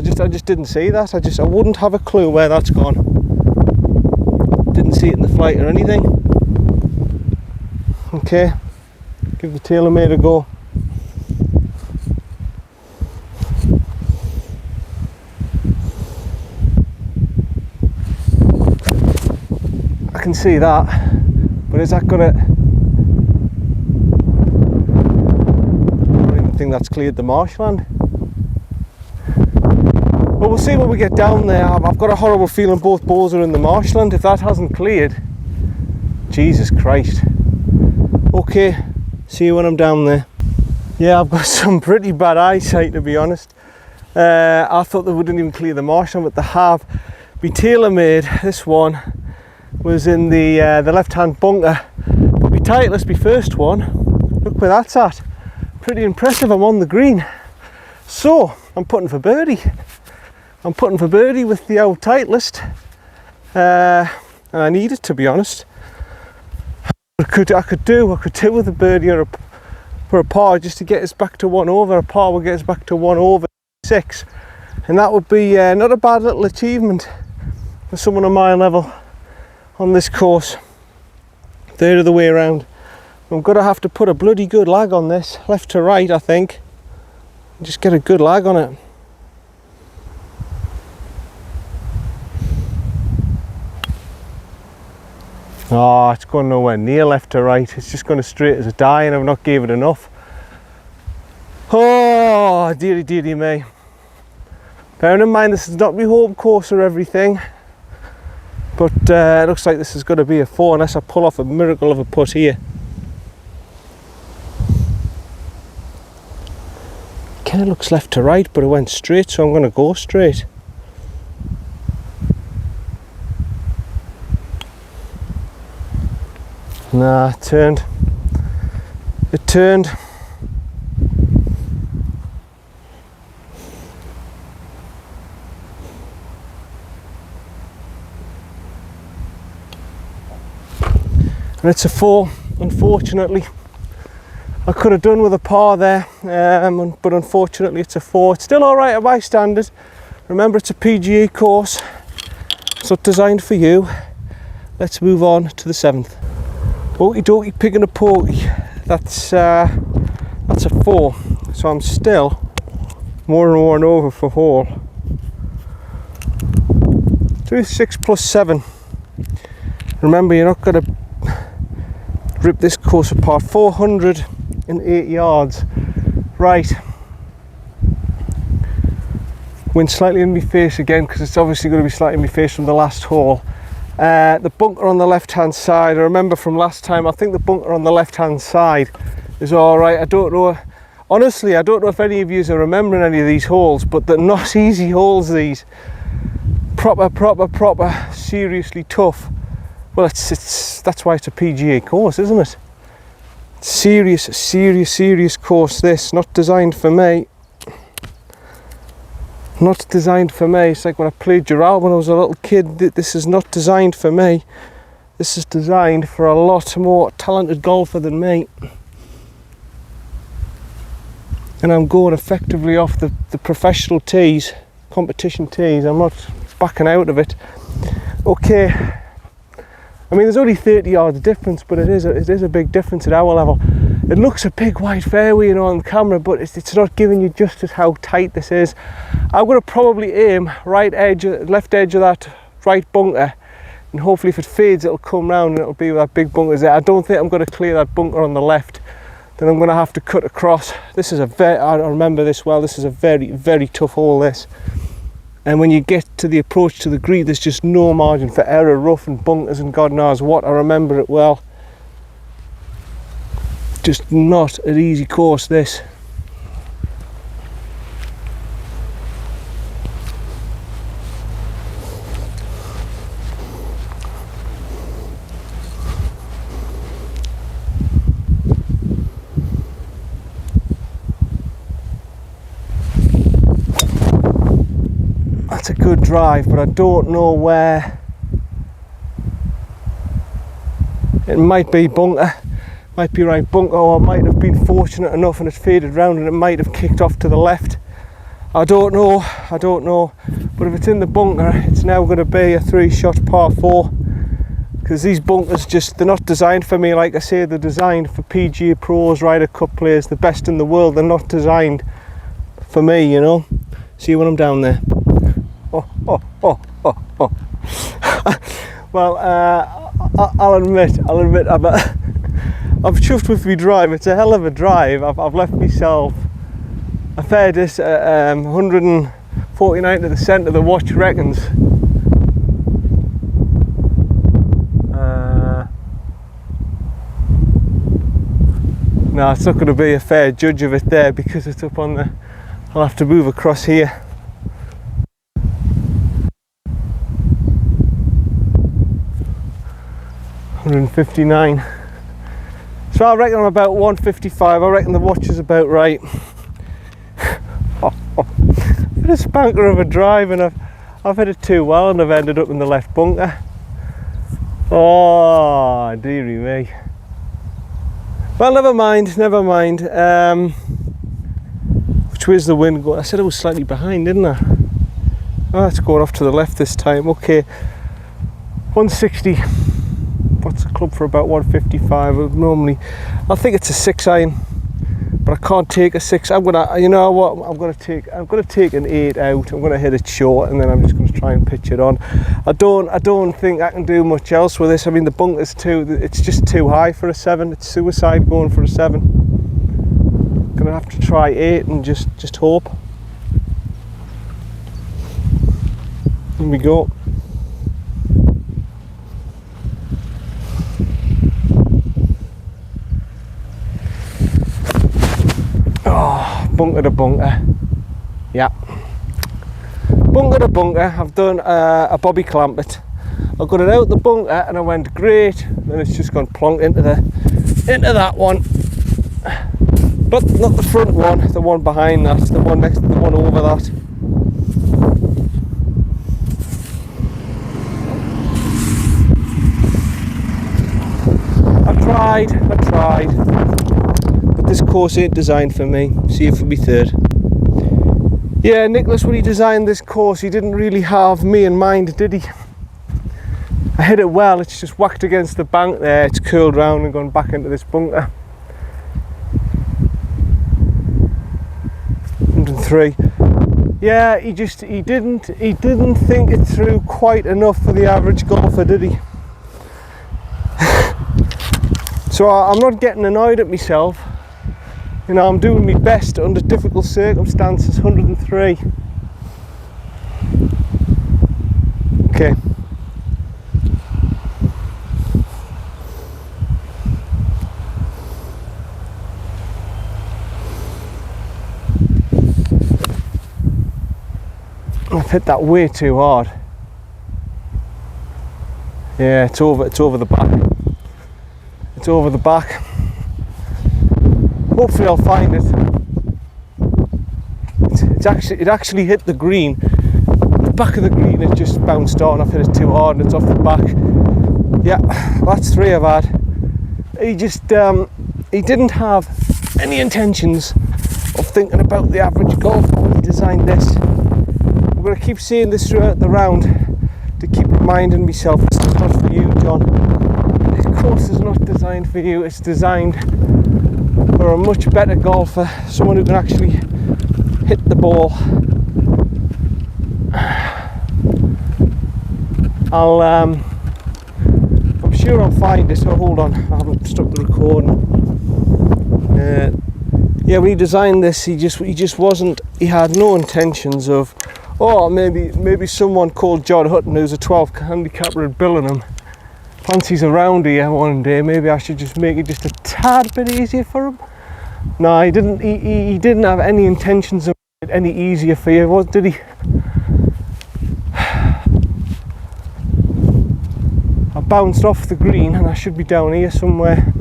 just didn't see that. I wouldn't have a clue where that's gone. Didn't see it in the flight or anything. Okay, give the tailor-made a go. I can see that, but is that gonna? I don't even think that's cleared the marshland. Well, we'll see when we get down there. I've got a horrible feeling both balls are in the marshland. If that hasn't cleared, Jesus Christ. Okay, see you when I'm down there. Yeah, I've got some pretty bad eyesight, to be honest. I thought they wouldn't even clear the marshland, but they have. Be tailor-made. This one was in the left-hand bunker, but my Titleist, my first one, look where that's at. Pretty impressive. I'm on the green, so I'm putting for birdie. I'm putting for birdie with the old Titleist, and I need it, to be honest. I could do with a birdie or a par just to get us back to 1 over. A par will get us back to 1 over 6, and that would be not a bad little achievement for someone on my level on this course. Third of the way around. I'm gonna have to put a bloody good lag on this, left to right, I think. Just get a good lag on it. Oh, it's going nowhere near left to right. It's just going straight as a die, and I've not gave it enough. Oh, dearie, dearie me. Bearing in mind this is not my home course or everything, but it looks like this is going to be a 4 unless I pull off a miracle of a putt here. Kind of looks left to right, but it went straight, so I'm going to go straight. Nah, it turned. It turned. And it's a 4, unfortunately. I could have done with a par there, but unfortunately it's a 4. It's still alright at my standard. Remember, it's a PGA course. It's not designed for you. let's move on to the 7th. Okie dokie, picking a pokey. That's a 4. So I'm still more than 1 over for hole. Do 6 plus 7. Remember, you're not going to rip this course apart. 408 yards. Right. Wind slightly in my face again, because it's obviously going to be slightly in my face from the last hole. The bunker on the left hand side, I remember from last time, I think the bunker on the left hand side is alright. I don't know, honestly I don't know if any of you are remembering any of these holes, but they're not easy holes, these. Proper, seriously tough. Well, that's why it's a PGA course, isn't it? Serious course this, not designed for me. Not designed for me. It's like when I played Gerald when I was a little kid. This is not designed for me. This is designed for a lot more talented golfer than me. And I'm going effectively off the professional tees, competition tees. I'm not backing out of it. Okay. I mean, there's only 30 yards difference, but it is a big difference at our level. It looks a big wide fairway, you know, on camera, but it's not giving you justice how tight this is. I'm going to probably aim left edge of that right bunker, and hopefully if it fades it'll come round and it'll be where that big bunker is there. I don't think I'm going to clear that bunker on the left. Then I'm going to have to cut across. This is I remember this well, this is a very tough hole, this. And when you get to the approach to the green, there's just no margin for error, rough and bunkers and God knows what. I remember it well. Just not an easy course, this. That's a good drive, but I don't know where. It might be bunker. Might be right bunker, or I might have been fortunate enough and it's faded round and it might have kicked off to the left. I don't know, but if it's in the bunker it's now going to be a 3-shot par 4, because these bunkers they're not designed for me. Like I say, they're designed for PGA pros, Ryder Cup players, the best in the world. They're not designed for me, you know. See when I'm down there. Well, I'll admit I'm chuffed with my drive. It's a hell of a drive. I've left myself a fair distance, 149 to the centre, the watch reckons. No, it's not going to be a fair judge of it there because it's up on the. I'll have to move across here. $159. So I reckon I'm about 155. I reckon the watch is about right. Bit of spanker of a drive, and I've hit it too well, and I've ended up in the left bunker. Oh, dearie me. Well, never mind. Which way's the wind going? I said it was slightly behind, didn't I? Oh, it's going off to the left this time. Okay, 160. What's the club for about 155? Normally, I think it's a 6-iron, but I can't take a 6. I'm gonna, you know what? I'm gonna take an 8 out. I'm gonna hit it short, and then I'm just gonna try and pitch it on. I don't think I can do much else with this. I mean, the bunker's it's just too high for a 7. It's suicide going for a 7. Gonna have to try 8 and just hope. Here we go. Oh, bunker to bunker. Yeah. Bunker to bunker. I've done a bobby clamp it. I got it out the bunker and I went great. Then it's just gone plonk into that one. But not the front one, the one behind that, the one next to the one over that. I tried. But this course ain't designed for me. See if it'll be third. Yeah, Nicholas, when he designed this course, he didn't really have me in mind, did he? I hit it well, it's just whacked against the bank there, it's curled round and gone back into this bunker. 103. Yeah, he didn't think it through quite enough for the average golfer, did he? So I'm not getting annoyed at myself. You know, I'm doing my best under difficult circumstances. 103. Okay. I've hit that way too hard. Yeah, it's over the back. It's over the back. Hopefully I'll find it. It actually hit the green. The back of the green, it just bounced on. I've hit it too hard and it's off the back. Yeah, that's 3 I've had. He didn't have any intentions of thinking about the average golfer when he designed this. I'm going to keep saying this throughout the round to keep reminding myself this is not for you, John. This course is not designed for you, it's designed for a much better golfer, someone who can actually hit the ball. I'm sure I'll find it, so hold on, I haven't stopped the recording. Yeah, when he designed this, he just wasn't, he had no intentions of, oh, maybe someone called John Hutton, who's a 12 handicapper at Billingham, fancies around here one day, maybe I should just make it just a tad bit easier for him. No, he didn't have any intentions of it any easier for you, did he? I bounced off the green and I should be down here somewhere.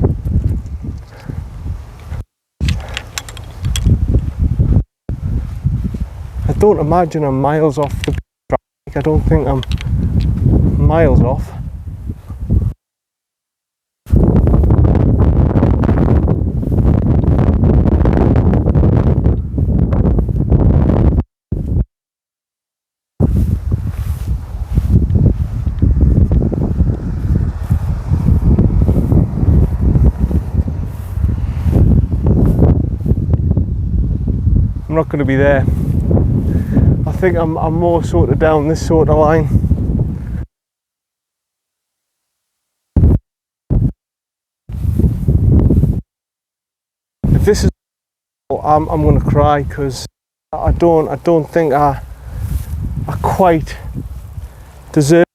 I don't imagine I'm miles off the track. I don't think I'm miles off. I'm not going to be there. I think I'm more sort of down this sort of line. If this is, I'm going to cry because I don't think I quite deserve.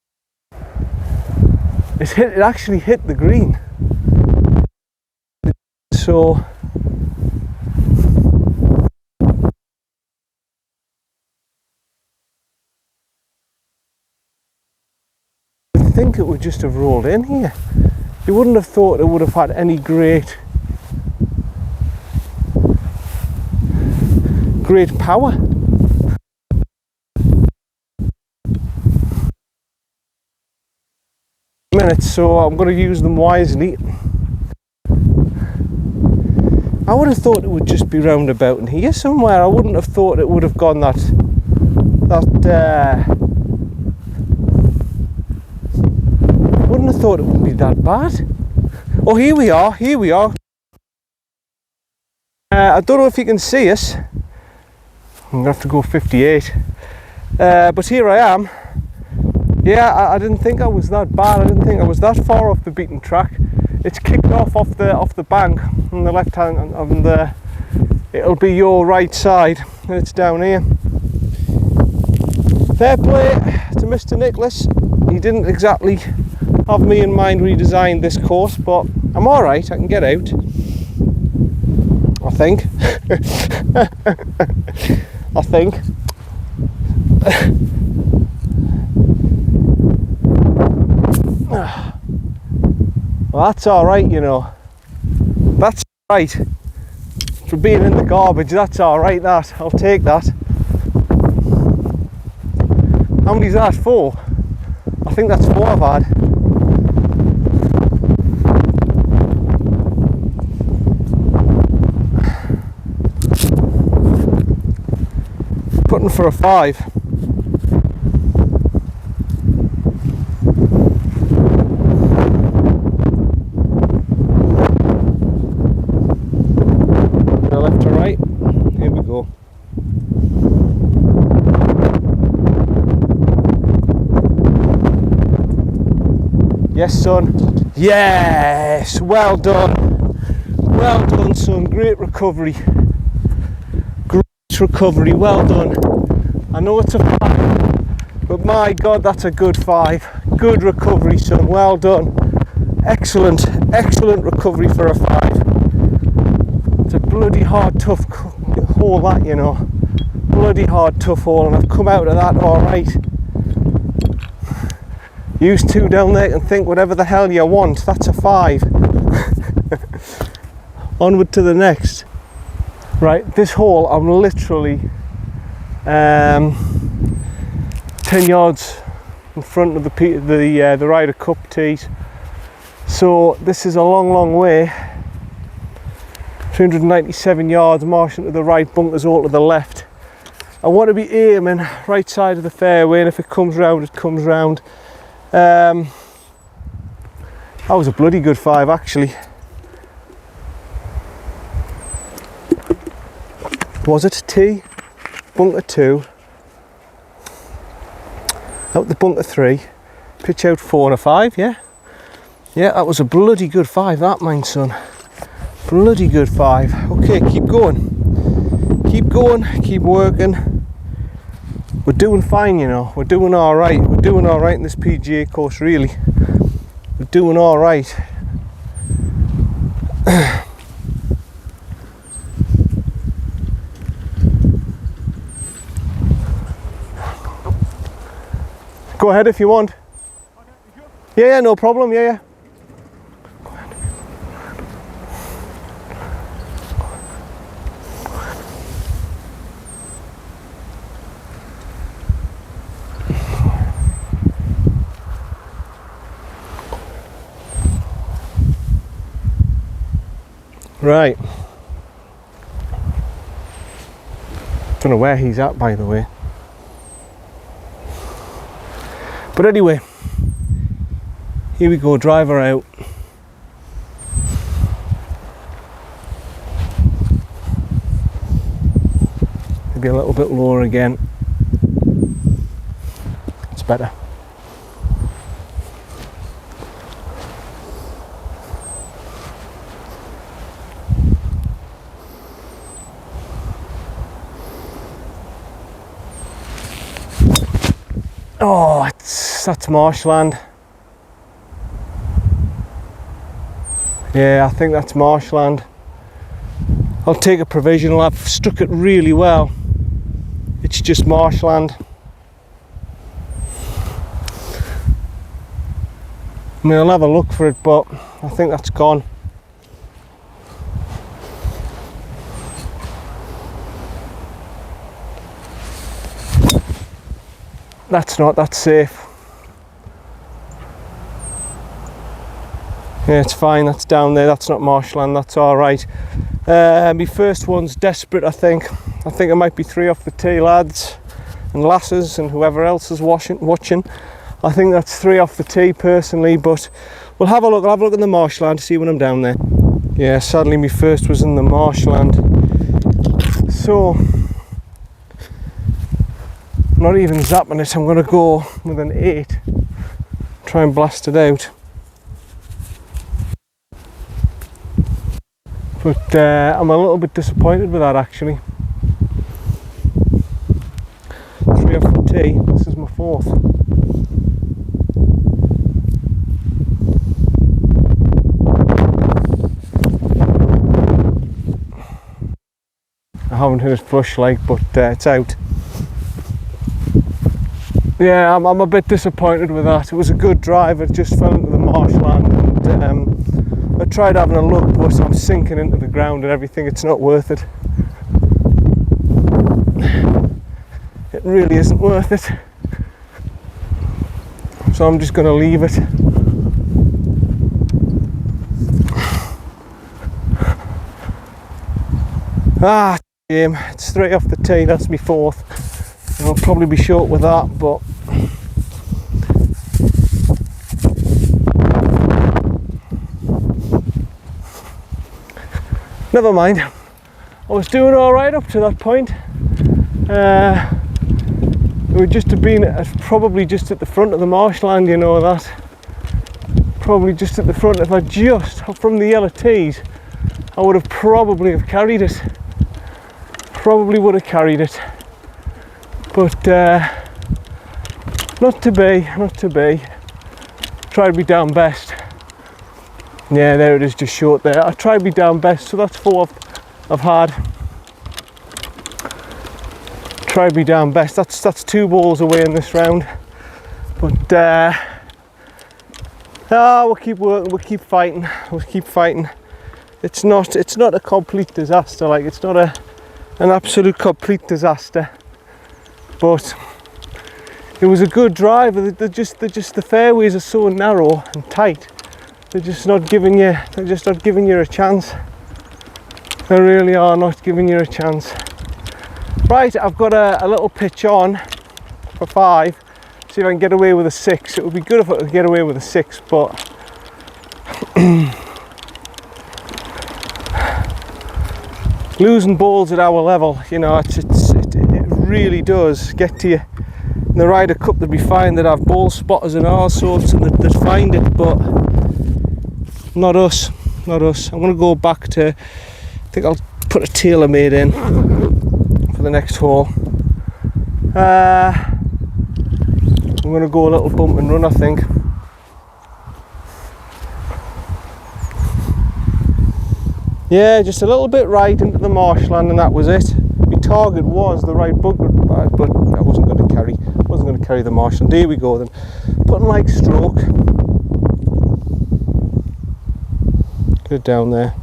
It actually hit the green. So. I think it would just have rolled in here. You wouldn't have thought it would have had any great power. Minutes, so I'm going to use them wisely. I would have thought it would just be round about in here somewhere. I wouldn't have thought it would have gone that wouldn't have thought it would be that bad. Oh, here we are. I don't know if you can see us. I'm gonna have to go 58. But here I am. Yeah, I didn't think I was that bad. I didn't think I was that far off the beaten track. It's kicked off the bank on the left hand, and it'll be your right side. And it's down here. Fair play to Mr. Nicholas. He didn't exactly have me in mind when he designed this course, but I'm all right. I can get out. I think. I think. Well, that's all right, you know. That's all right. For being in the garbage, that's all right. That I'll take that. How many's that? 4? I think that's 4 I've had. Putting for a 5. go. Yes, son. Yes, well done. Well done, son. Great recovery. Great recovery. Well done. I know it's a 5, but my God, that's a good 5. Good recovery, son. Well done. Excellent, excellent recovery for a 5. It's a bloody hard, tough hole, that, you know. Bloody hard, tough hole, and I've come out of that all right. You two down there can think whatever the hell you want. That's a 5. Onward to the next. Right, this hole I'm literally 10 yards in front of the Ryder Cup tees. So this is a long way. 397 yards, marshing to the right, bunkers all to the left. I want to be aiming right side of the fairway, and if it comes round, it comes round. That was a bloody good 5, actually. Was it a tee? Bunker 2. Out the bunker 3. Pitch out 4 and a 5, yeah? Yeah, that was a bloody good 5, that, mine, son. Bloody good 5. Okay, keep going. Keep going, keep working. We're doing fine, you know. We're doing all right. We're doing all right in this PGA course, really. We're doing all right. Go ahead if you want. Yeah, no problem. Yeah. Right. Don't know where he's at, by the way. But anyway, here we go, driver out. Maybe a little bit lower again. It's better. Oh, that's marshland. Yeah, I think that's marshland. I'll take a provisional. I've struck it really well. It's just marshland. I mean, I'll have a look for it, but I think that's gone. That's safe. Yeah, it's fine, that's down there, that's not marshland, that's alright. My first one's desperate, I think. I think it might be 3 off the tee, lads and lasses and whoever else is watching. I think that's 3 off the tee personally, but we'll have a look. I'll have a look in the marshland to see when I'm down there. Yeah, sadly my first was in the marshland. So, not even zapping it, I'm going to go with an 8. Try and blast it out. But I'm a little bit disappointed with that, actually. 3 off the tee, this is my 4th. I haven't hit it flush like, but it's out. Yeah, I'm a bit disappointed with that. It was a good drive, it just fell into the marshland, and I tried having a look, but I'm sinking into the ground and everything. It's not worth it. It really isn't worth it. So I'm just going to leave it. Game. It's 3 off the tee, that's my 4th. I'll probably be short with that, but never mind. I was doing all right up to that point. It would just have been probably just at the front of the marshland, you know that. Probably just at the front. If I just from the yellow tees, I would have probably have carried it. Probably would have carried it. But not to be, not to be. Tried to be down best. Yeah, there it is, just short there. I tried to be down best, so that's 4 I've had. Try to be down best. That's 2 balls away in this round. But we'll keep working, we'll keep fighting, we'll keep fighting. It's not a complete disaster, like it's not an absolute complete disaster. But it was a good drive. The fairways are so narrow and tight. They're just not giving you a chance. They really are not giving you a chance. Right, I've got a little pitch on for 5. See if I can get away with a 6. It would be good if I could get away with a 6, but losing balls at our level, you know, it really does get to you. In the Ryder Cup, they'd be fine. They'd have ball spotters and all sorts, and they'd find it, but not us. Not us. I'm going to go back to. I think I'll put a tailor-made in for the next hole. I'm going to go a little bump and run, I think. Yeah, just a little bit right into the marshland, and that was it. My target was the right bunker, but I wasn't going to carry the marshland. There we go then. Putting like stroke. Get it down there.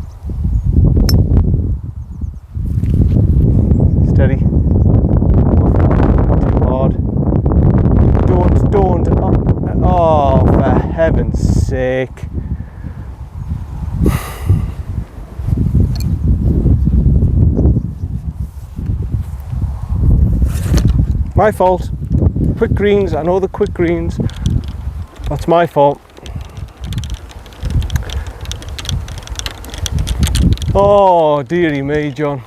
Steady. Too hard. Don't. Oh, for heaven's sake. My fault. Quick greens, I know the quick greens. That's my fault. Oh, dearie me, John.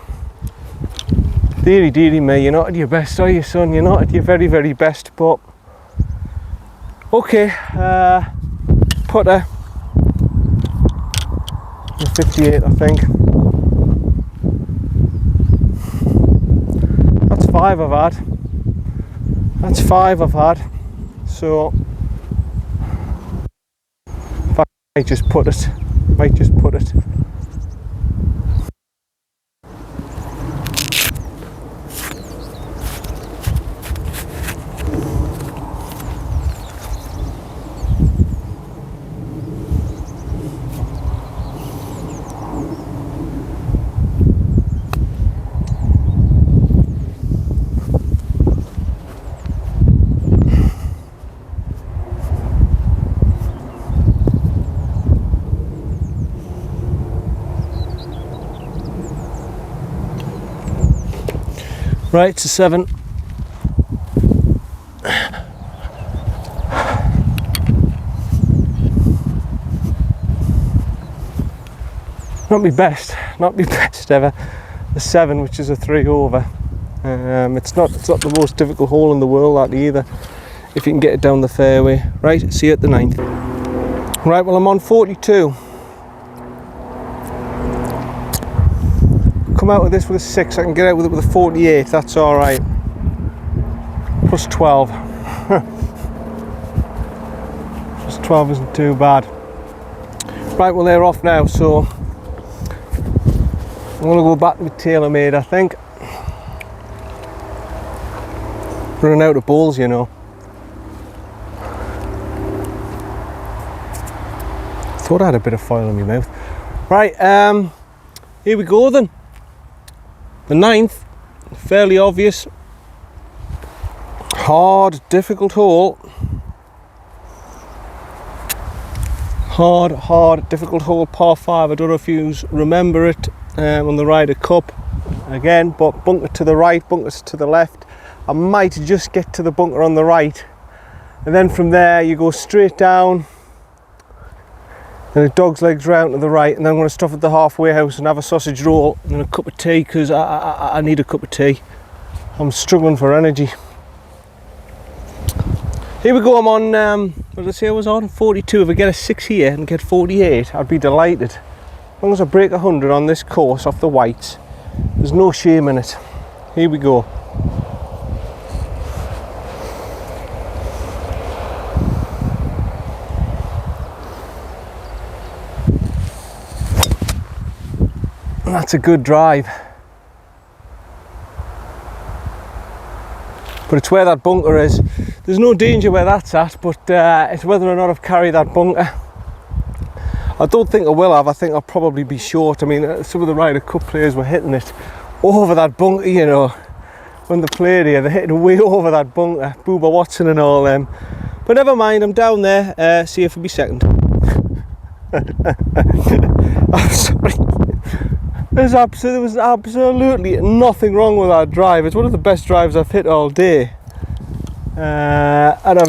Dearie me, you're not at your best, are you, son? You're not at your very, very best, but okay. Putter. 58, I think. That's 5 I've had. That's 5 I've had. So I might just put it. Right, it's a 7. Not my best ever. The 7, which is a 3 over. It's not the most difficult hole in the world, that either, if you can get it down the fairway. Right, see you at the 9th. Right, well, I'm on 42. Come out with this with a 6, I can get out with it with a 48, that's alright. Plus 12. Plus 12 isn't too bad. Right, well, they're off now, so I'm going to go back with TaylorMade, I think. Running out of balls, you know. Thought I had a bit of foil in my mouth. Right, here we go then. The 9th, fairly obvious. Hard, difficult hole. Hard, difficult hole, par 5. I don't know if you remember it on the Ryder Cup. Again, but bunker to the right, bunkers to the left. I might just get to the bunker on the right. And then from there, you go straight down. Then a dog's legs round to the right, and then I'm going to stop at the halfway house and have a sausage roll and a cup of tea, because I need a cup of tea. I'm struggling for energy. Here we go. I'm on, what did I say I was on? 42. If I get a 6 here and get 48, I'd be delighted. As long as I break 100 on this course off the whites, there's no shame in it. Here we go. That's a good drive. But it's where that bunker is. There's no danger where that's at, but it's whether or not I've carried that bunker. I don't think I will have. I think I'll probably be short. I mean, some of the Ryder Cup players were hitting it over that bunker, you know, when they played here. They're hitting way over that bunker. Booba Watson and all them. But never mind, I'm down there. See if I'll be second. I'm sorry. There was absolutely nothing wrong with that drive. It's one of the best drives I've hit all day. And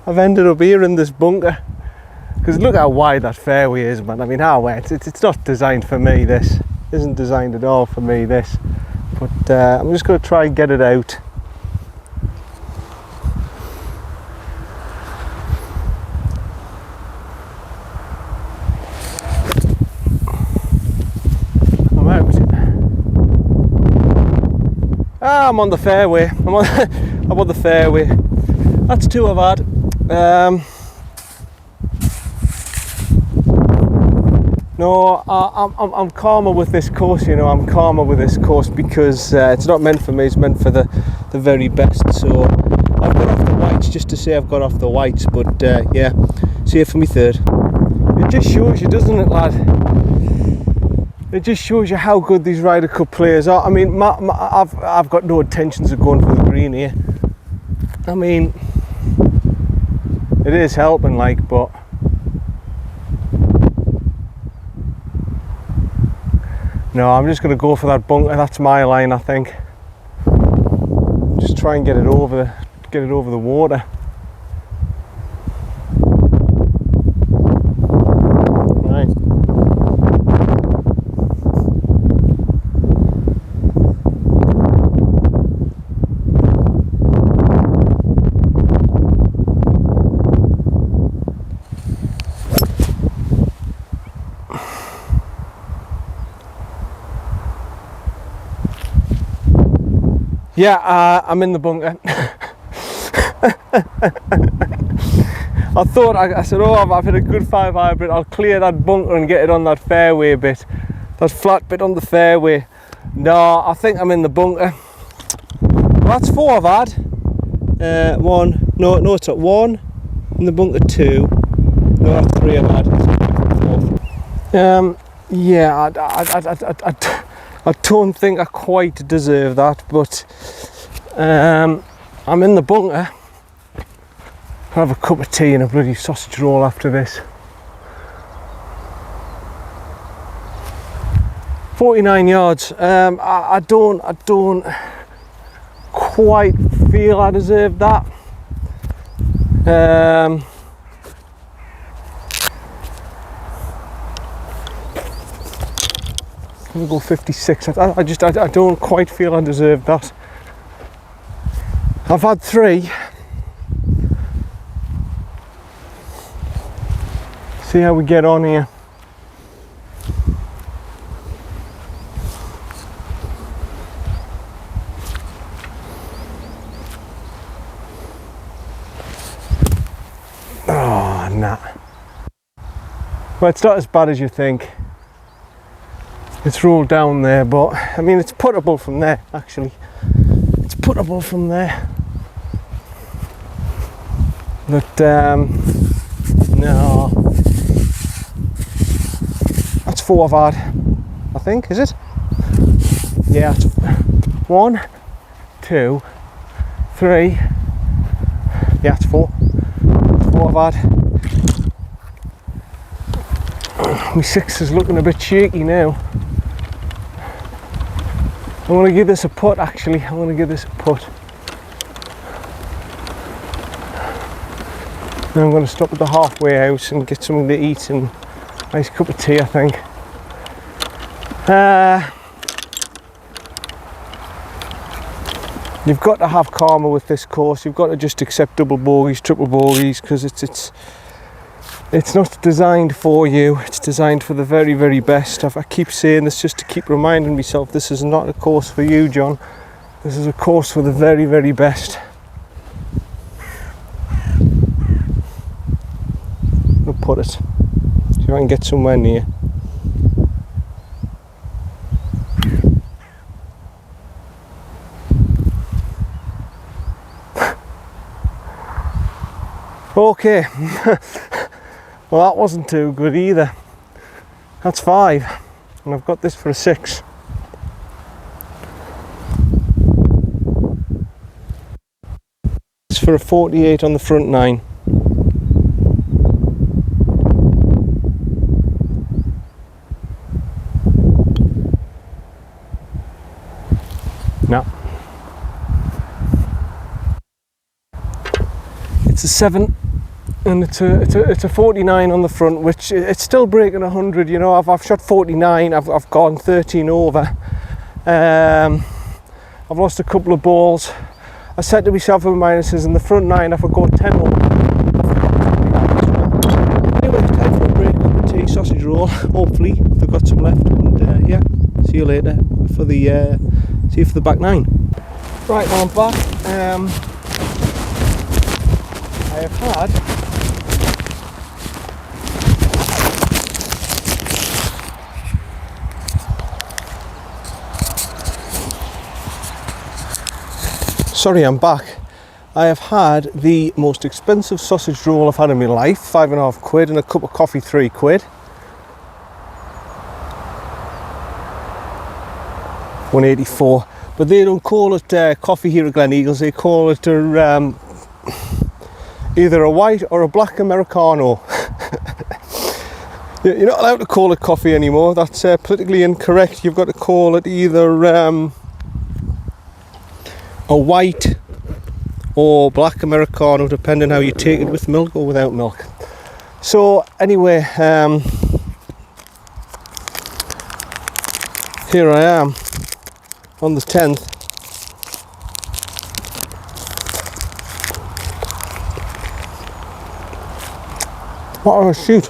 I've ended up here in this bunker. Because look how wide that fairway is, man. I mean, how wide? It's not designed for me, this. Isn't designed at all for me, this. But I'm just going to try and get it out. I'm on the fairway. I'm on the fairway. That's 2 I've had. No, I'm calmer with this course. You know, I'm calmer with this course because it's not meant for me. It's meant for the very best. So I've got off the whites just to say I've got off the whites. But yeah, see it for me third. It just shows you, doesn't it, lad? It just shows you how good these Ryder Cup players are. I mean, I've got no intentions of going for the green here. I mean, it is helping, like, but no, I'm just going to go for that bunker. That's my line, I think. Just try and get it over the water. Yeah, I'm in the bunker. I said, oh, I've hit a good 5 hybrid. I'll clear that bunker and get it on that fairway bit, that flat bit on the fairway. No, I think I'm in the bunker. Well, that's 4 I've had. One. No, it's not 1 in the bunker. 2. No, that's 3 I've had. Yeah, I don't think I quite deserve that, but I'm in the bunker. I'll have a cup of tea and a bloody sausage roll after this. 49 yards. I don't quite feel I deserve that. I'm gonna go 56. I don't quite feel I deserve that. I've had 3. See how we get on here. Oh, nah. Well, it's not as bad as you think. It's rolled down there, but I mean, it's puttable from there, actually. It's puttable from there. But no. That's 4 I've had, I think, is it? Yeah, it's 1, 2, 3. Yeah, it's 4. 4 I've had. My 6 is looking a bit shaky now. I want to give this a putt, actually. I want to give this a putt. Then I'm going to stop at the halfway house and get something to eat and Nice cup of tea, I think. You've got to have karma with this course. You've got to just accept double bogeys, triple bogeys, because it's not designed for you. It's designed for the very, very best. I keep saying this just to keep reminding myself this is not a course for you, John. This is a course for the very, very best. I'll put it. See if I can get somewhere near. Okay. Well, that wasn't too good either. That's 5, and I've got this for a 6. It's for a 48 on the front 9. No. It's a 7. And it's a 49 on the front, which it's still breaking 100. You know, I've shot 49. I've gone 13 over. I've lost a couple of balls. I said to myself with minuses in the front 9, if I go 10 over. Anyway, it's time for a break. Cup of tea, sausage roll. Hopefully, if I've got some left. And yeah, see you later for the see you for the back 9. Right, well, I'm back. I have had Sorry, I'm back. I have had the most expensive sausage roll I've had in my life, £5.50, and a cup of coffee, £3. 184. But they don't call it coffee here at Gleneagles. They call it either a white or a black Americano. You're not allowed to call it coffee anymore. That's politically incorrect. You've got to call it either a white or black Americano, depending how you take it, with milk or without milk. So anyway, here I am on the 10th. What a shoot!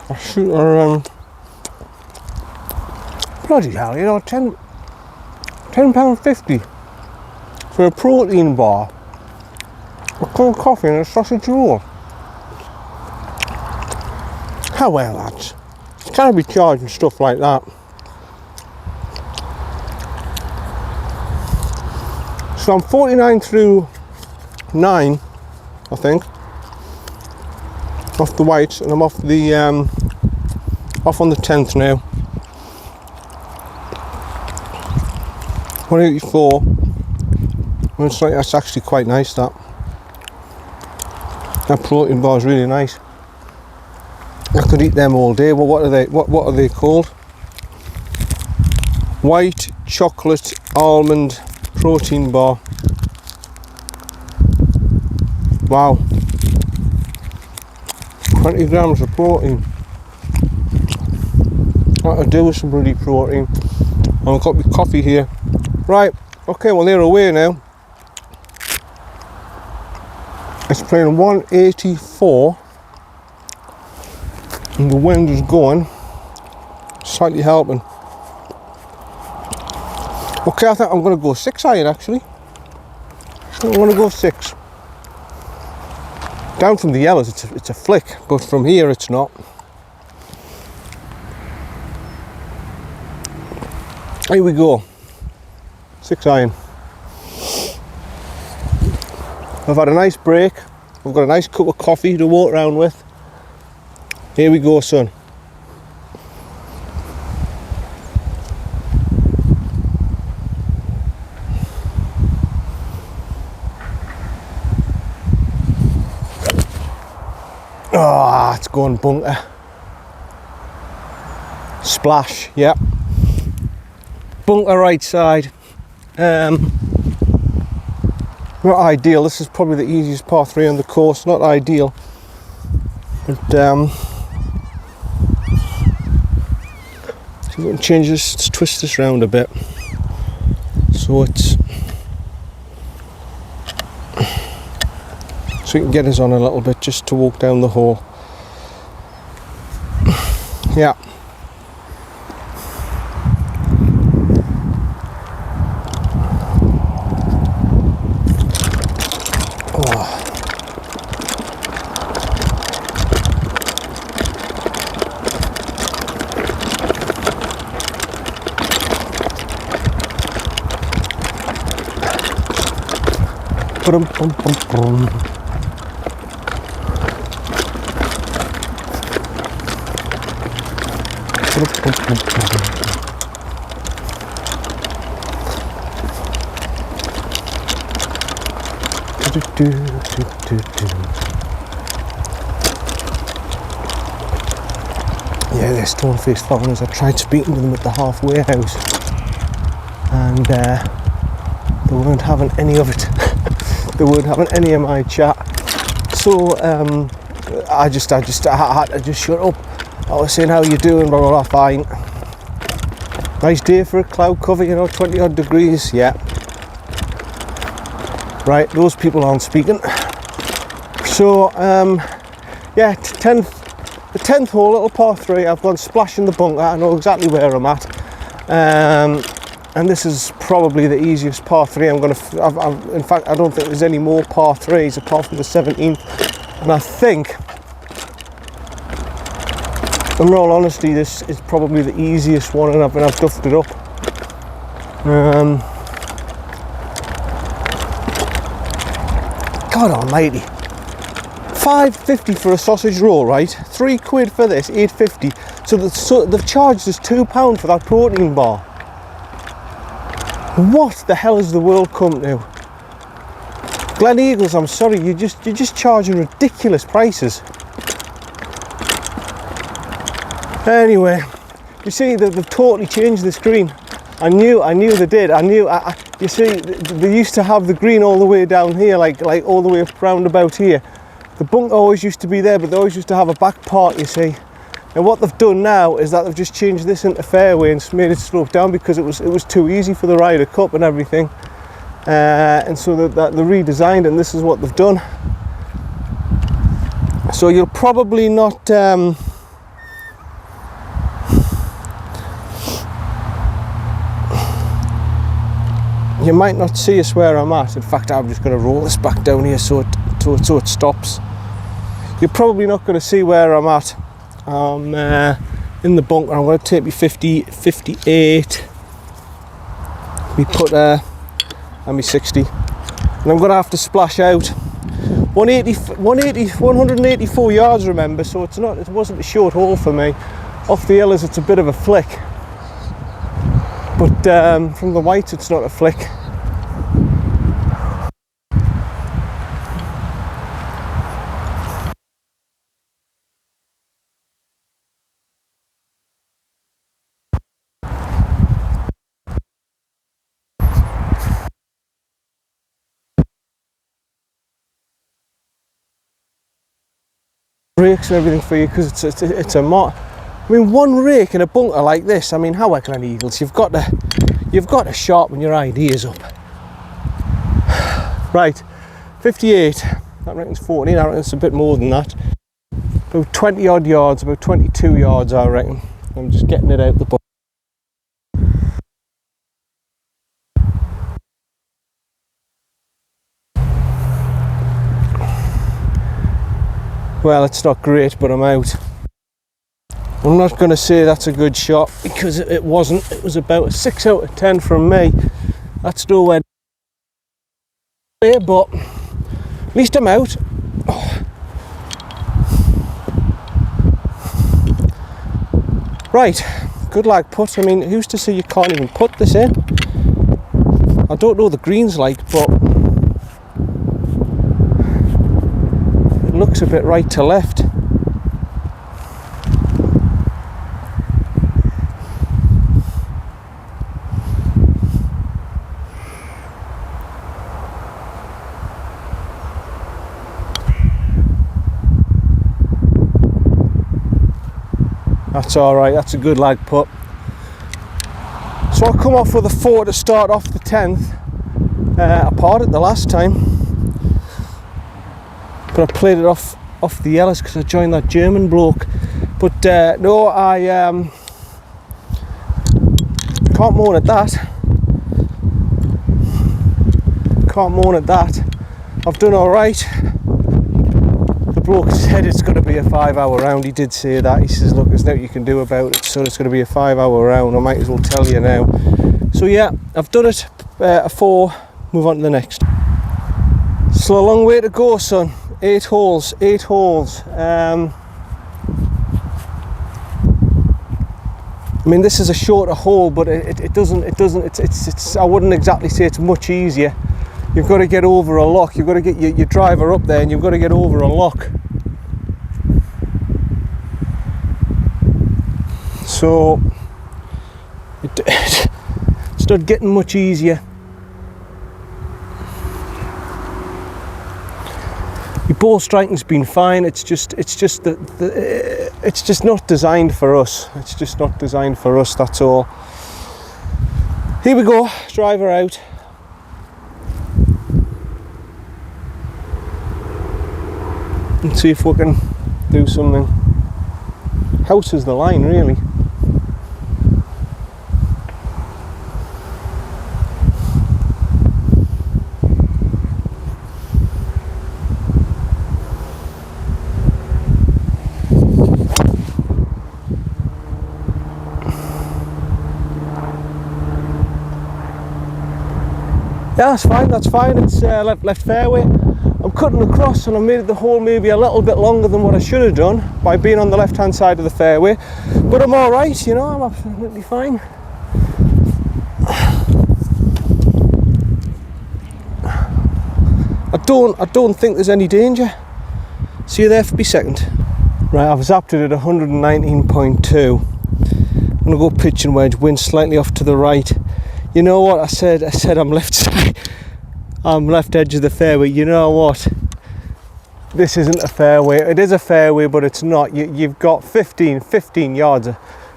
Bloody hell, you know, £10.50 for a protein bar, a cup of coffee and a sausage roll. How well, lads? You can't be charging stuff like that. So I'm 49 through 9, I think, off the whites, and I'm off the off on the 10th now. 184. And it's like, that's actually quite nice. That protein bar is really nice. I could eat them all day. Well, what are they? What are they called? White chocolate almond protein bar. Wow. 20 grams of protein. That'll do with some bloody protein. And I've got my coffee here. Right, okay, well they're away now. It's playing 184 and the wind is going, slightly helping. Okay, I think I'm going to go 6 iron actually. I'm going to go 6. Down from the yellows it's a flick, but from here it's not. Here we go. 6 iron. I've had a nice break. I've got a nice cup of coffee to walk around with. Here we go, son. Ah, it's going bunker. Splash, yep. Bunker right side. Not ideal. This is probably the easiest par 3 on the course. Not ideal, but I'm going to change this, let's twist this round a bit. So it's... so we can get us on a little bit just to walk down the hole. Yeah. Brum, brum, brum, brum. Yeah, they're stone-faced foreigners. I tried speaking to them at the halfway house, and they weren't having any of it. They weren't having any of my chat. So I had to just shut up. I was saying, how you doing? Blah, blah, blah, fine. Nice day for a cloud cover, you know, 20 odd degrees, yeah. Right, those people aren't speaking. So, yeah, the 10th hole, little par 3, I've gone splashing the bunker. I know exactly where I'm at. And this is probably the easiest par 3 I'm going to... in fact, I don't think there's any more par 3s apart from the 17th. And I think, in all honesty, this is probably the easiest one, and I've duffed it up. God almighty. £5.50 for a sausage roll, right? £3 for this, £8.50. So they've charged us £2 for that protein bar. What the hell has the world come to? Gleneagles, I'm sorry, you're just charging ridiculous prices. Anyway, you see, they've totally changed this green. I knew they did. You see, they used to have the green all the way down here, like all the way up round about here. The bunker always used to be there, but they always used to have a back part, you see. And what they've done now is that they've just changed this into fairway and made it slope down because it was too easy for the Ryder Cup and everything. And so they redesigned, and this is what they've done. So you'll probably not... you might not see us where I'm at. In fact, I'm just going to roll this back down here so it stops. You're probably not going to see where I'm at. I'm in the bunker. I'm going to take me 50, 58, me putter, and me 60. And I'm going to have to splash out 184 yards, remember, so it wasn't a short hole for me. Off the hills, it's a bit of a flick. But from the whites, it's not a flick. Rakes and everything for you, because it's a I mean, one rake in a bunker like this. I mean, how are Gleneagles? You've got to sharpen your ideas up. Right, 58. That reckon's 14. I reckon it's a bit more than that. About 20 odd yards, about 22 yards, I reckon. I'm just getting it out the bunker. Well, it's not great, but I'm out. I'm not going to say that's a good shot, because it wasn't. It was about a 6 out of 10 from me. That's nowhere near, but at least I'm out. Oh. Right, good luck putt. I mean, who's to say you can't even put this in? I don't know the greens like, but it looks a bit right to left. That's all right. That's a good lag putt. So I come off with a 4 to start off the 10th. I parred it the last time, but I played it off the yellows because I joined that German bloke. But no, I can't moan at that. Can't moan at that. I've done all right. The bloke said it's going to be a 5-hour round. He did say that. He says, look, there's nothing you can do about it, so it's going to be a 5-hour round. I might as well tell you now. So yeah, I've done it. A 4. Move on to the next. Still a long way to go, son. 8 holes. I mean, this is a shorter hole, but it's I wouldn't exactly say it's much easier. You've got to get over a lock. You've got to get your driver up there, and you've got to get over a lock. So it's not getting much easier. Your ball striking's been fine. It's just not designed for us. It's just not designed for us. That's all. Here we go. Driver out. Let's see if we can do something. House is the line, really. Yeah, that's fine. It's left fairway. I'm cutting across and I made the hole maybe a little bit longer than what I should have done by being on the left hand side of the fairway, but I'm all right, you know, I'm absolutely fine. I don't think there's any danger. See you there for me second. Right, I've zapped it at 119.2. I'm gonna go pitch and wedge, wind slightly off to the right. You know what I said I'm left side. I'm left edge of the fairway. You know what? This isn't a fairway. It is a fairway, but it's not. You've got 15 yards,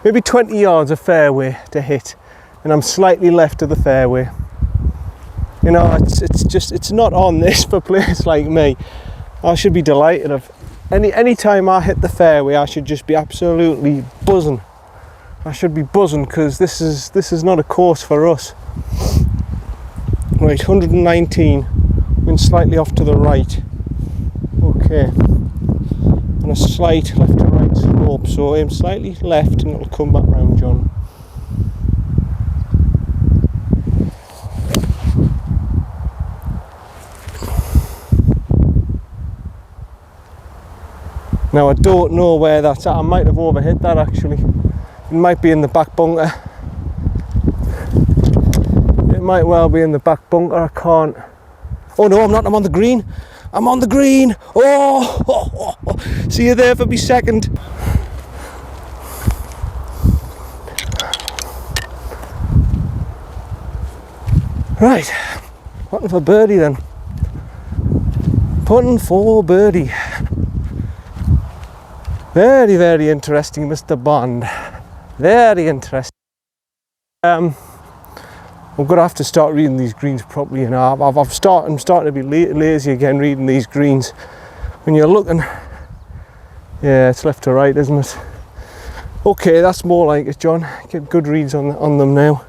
maybe 20 yards of fairway to hit, and I'm slightly left of the fairway. You know, it's not on this for players like me. I should be delighted. Any time I hit the fairway, I should just be absolutely buzzing. I should be buzzing because this is not a course for us. Right, 119, wind slightly off to the right. Okay, and a slight left to right slope, so aim slightly left and it'll come back round, John. Now I don't know where that's at. I might have overhit that actually. It might be in the back bunker. It might well be in the back bunker. I can't. Oh no, I'm not. I'm on the green. I'm on the green. Oh. See you there for me second. Right, putting for birdie then. Putting for birdie. Very, very interesting, Mr. Bond. Very interesting. I'm gonna have to start reading these greens properly. You know, I'm starting to be lazy again reading these greens. When you're looking, yeah, it's left to right, isn't it? Okay, that's more like it, John. Get good reads on them now.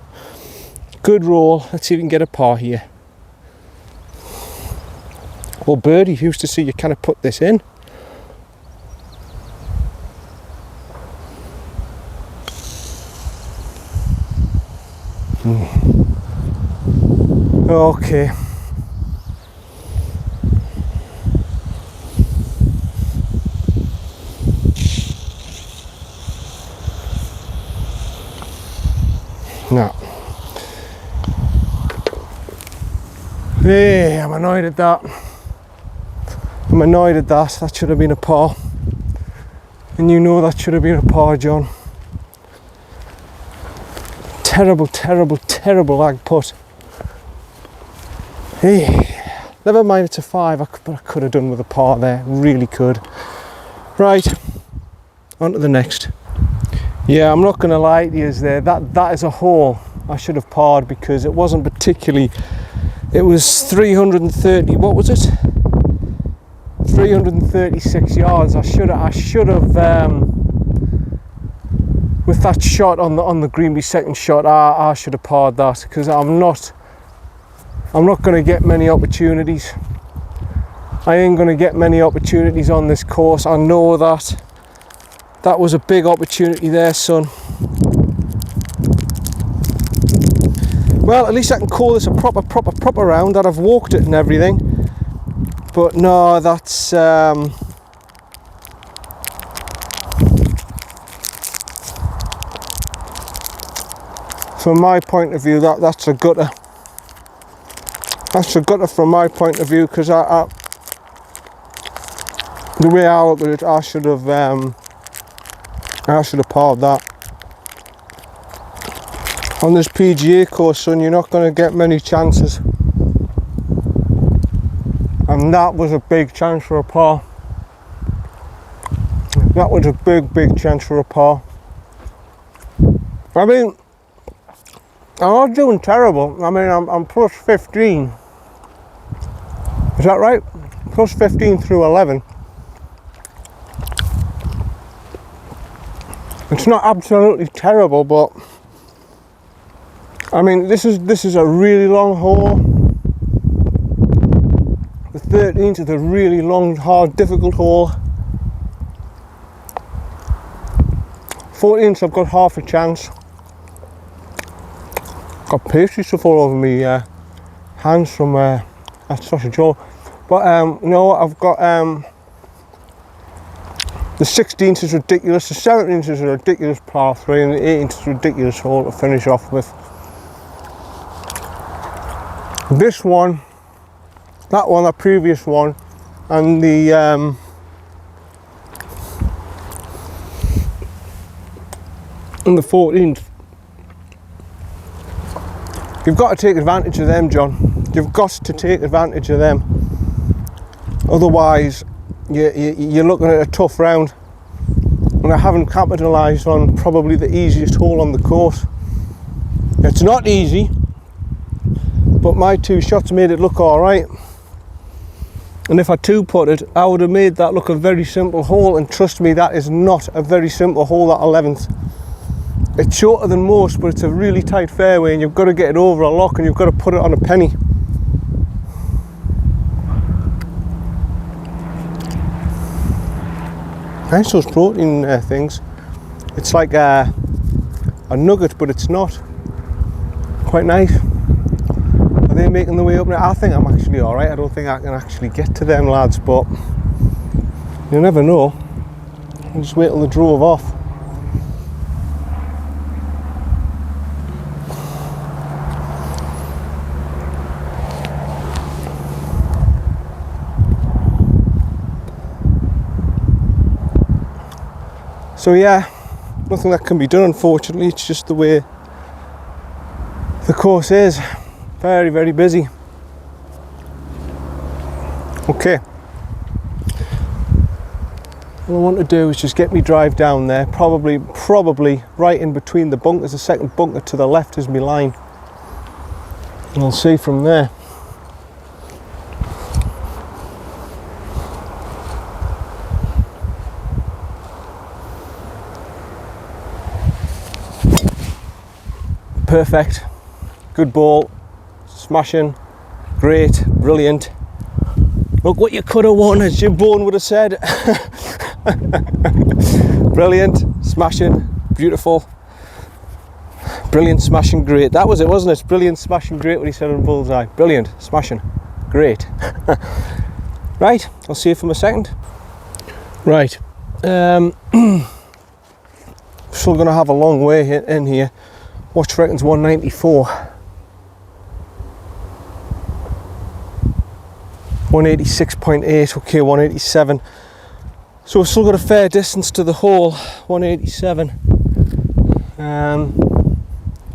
Good roll. Let's see if we can get a par here. Well, birdie, used to see you kind of put this in. Okay. No. Hey, I'm annoyed at that. That should have been a par. And you know that should have been a par, John. Terrible, terrible, terrible lag putt. Hey, never mind it's a 5, but I could have done with a par there, really could. Right, on to the next. Yeah, I'm not going to lie to you, that is a hole I should have parred because it wasn't particularly, it was 330, what was it? 336 yards. I should have with that shot on the green, my second shot, I should have parred that, because I'm not going to get many opportunities. I ain't going to get many opportunities on this course. I know that. That was a big opportunity there, son. Well, at least I can call this a proper round, that I've walked it and everything. But no, that's from my point of view, that's a gutter. That's a gutter from my point of view, because the way I look at it, I should have parred that. On this PGA course, son, you're not going to get many chances. And that was a big chance for a par. That was a big chance for a par. I mean, I'm not doing terrible. I mean, I'm plus 15. Is that right? Plus 15 through 11. It's not absolutely terrible, but I mean, this is a really long hole. The 13th is a really long, hard, difficult hole. 14th, I've got half a chance. Got pastry stuff all over me hands from that sausage roll. But no, I've got the 16th is ridiculous, the 17th is a ridiculous par 3, and the 18th is a ridiculous hole to finish off with. This one, that previous one, and the and the 14th. You've got to take advantage of them, John. You've got to take advantage of them. Otherwise, you're looking at a tough round. And I haven't capitalised on probably the easiest hole on the course. It's not easy, but my two shots made it look alright. And if I two-putted, I would have made that look a very simple hole, and trust me, that is not a very simple hole, that 11th. It's shorter than most, but it's a really tight fairway, and you've got to get it over a lock, and you've got to put it on a penny. Nice, those protein things. It's like a nugget, but it's not. Quite nice. Are they making the way up now? I think I'm actually alright. I don't think I can actually get to them lads, but you never know. I'll just wait till they drove off. So yeah, nothing that can be done, unfortunately. It's just the way the course is. Very, very busy. Okay. What I want to do is just get me drive down there, probably right in between the bunkers. The second bunker to the left is my line. And I'll see from there. Perfect, good ball, smashing, great, brilliant. Look what you could have won, as Jim Bourne would have said. Brilliant, smashing, beautiful, brilliant, smashing, great. That was it, wasn't it? Brilliant, smashing, great, what he said on Bullseye. Brilliant, smashing, great. Right, I'll see you for a second. Right, still going to have a long way in here. Watch reckons 194. 186.8, okay, 187. So we've still got a fair distance to the hole, 187.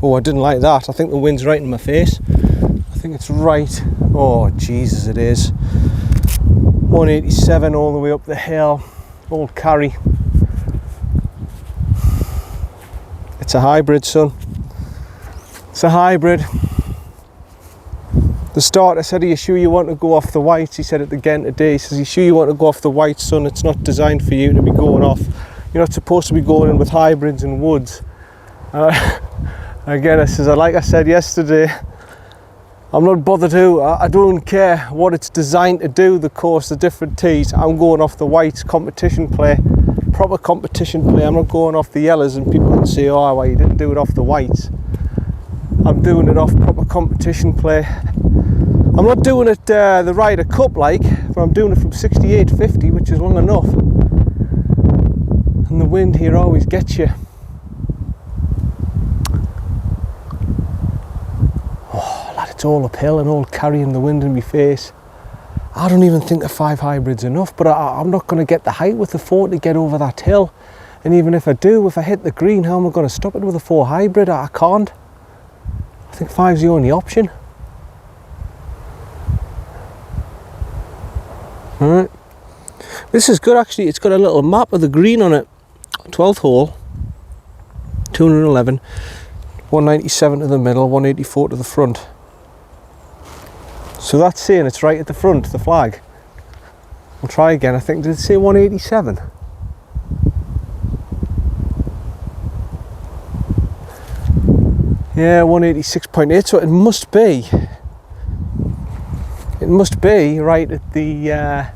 Oh, I didn't like that. I think the wind's right in my face. I think it's right. Oh, Jesus, it is. 187 all the way up the hill. Old carry. It's a hybrid, son. It's a hybrid. The starter said, are you sure you want to go off the whites? He said it again today. He says, are you sure you want to go off the whites, son? It's not designed for you to be going off. You're not supposed to be going in with hybrids and woods. Again, I says, like I said yesterday, I'm not bothered who. I don't care what it's designed to do, the course, the different tees. I'm going off the whites, competition play, proper competition play. I'm not going off the yellows and people can say, oh, well, you didn't do it off the whites. I'm doing it off proper competition play. I'm not doing it the Ryder Cup like, but I'm doing it from 68.50, which is long enough. And the wind here always gets you. Oh, lad, it's all uphill and all carrying the wind in my face. I don't even think the 5 hybrid's enough, but I'm not going to get the height with the 4 to get over that hill. And even if I do, if I hit the green, how am I going to stop it with a 4 hybrid? I can't. I think 5's the only option. Alright, this is good actually. It's got a little map of the green on it. 12th hole, 211, 197 to the middle, 184 to the front. So that's saying it's right at the front, the flag. We'll try again. I think, did it say 187? Yeah, 186.8, so it must be right at the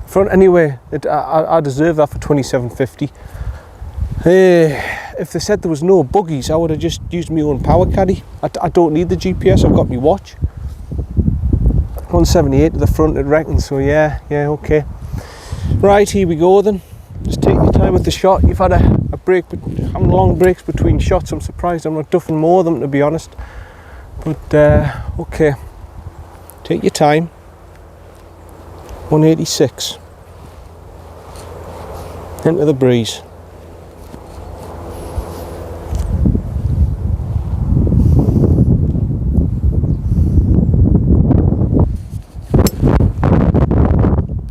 front. Anyway, I deserve that for 27.50. If they said there was no buggies, I would have just used my own power caddy. I don't need the GPS, I've got my watch. 178 to the front, it reckons, so yeah, okay. Right, here we go then. Just take your time with the shot. You've had a break, having long breaks between shots. I'm surprised I'm not duffing more of them, to be honest. But, okay. Take your time. 186. Into the breeze.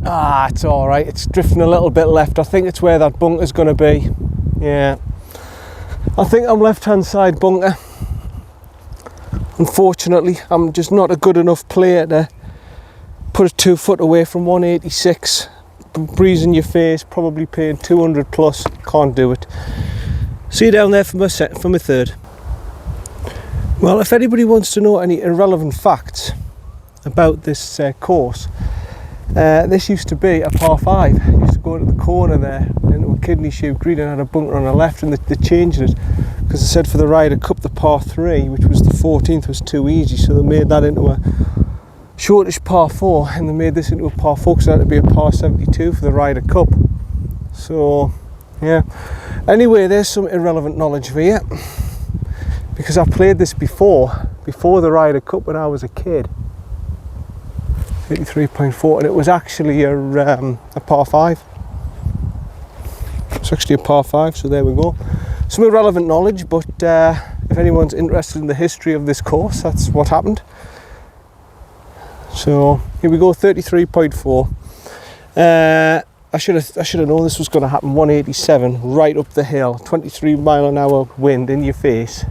Ah, it's alright. It's drifting a little bit left. I think it's where that bunker's going to be. Yeah. I think I'm left-hand side bunker. Unfortunately, I'm just not a good enough player to put it 2 foot away from 186. Breeze in your face, probably paying 200 plus. Can't do it. See you down there for my third. Well, if anybody wants to know any irrelevant facts about this course, this used to be a par 5. It used to go into the corner there into a kidney shaped green and had a bunker on the left, and they changed it because they said for the Ryder Cup the par 3, which was the 14th, was too easy, so they made that into a shortish par 4, and they made this into a par 4 because it had to be a par 72 for the Ryder Cup. So yeah, anyway, there's some irrelevant knowledge for you, because I played this before the Ryder Cup when I was a kid. 83.4, and it was actually a par 5. It's actually a par 5, so there we go. Some irrelevant knowledge, but if anyone's interested in the history of this course, that's what happened. So here we go, 33.4. I should have known this was going to happen. 187 right up the hill, 23 mile an hour wind in your face.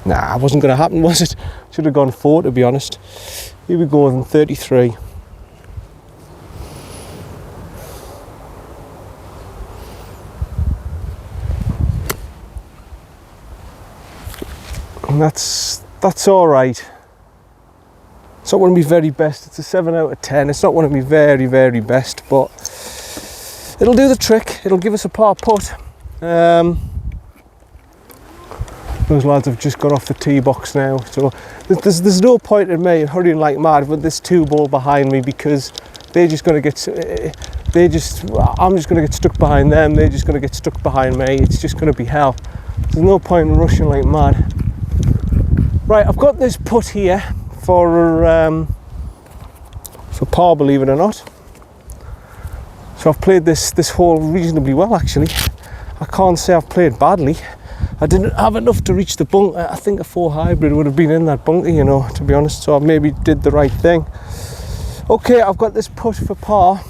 Nah, it wasn't going to happen, was it? Should have gone 4, to be honest. Here we go, then 33. And that's all right. It's not one of my very best. It's a 7 out of 10. It's not one of my very, very best, but it'll do the trick. It'll give us a par putt. Those lads have just got off the tee box now, so there's no point in me hurrying like mad with this 2 ball behind me, because they're just going to get, I'm just going to get stuck behind them, they're just going to get stuck behind me. It's just going to be hell. There's no point in rushing like mad. Right, I've got this putt here for par, believe it or not. So I've played this hole reasonably well, actually. I can't say I've played badly. I didn't have enough to reach the bunker. I think a 4 hybrid would have been in that bunker, you know, to be honest, so I maybe did the right thing. Okay, I've got this putt for par.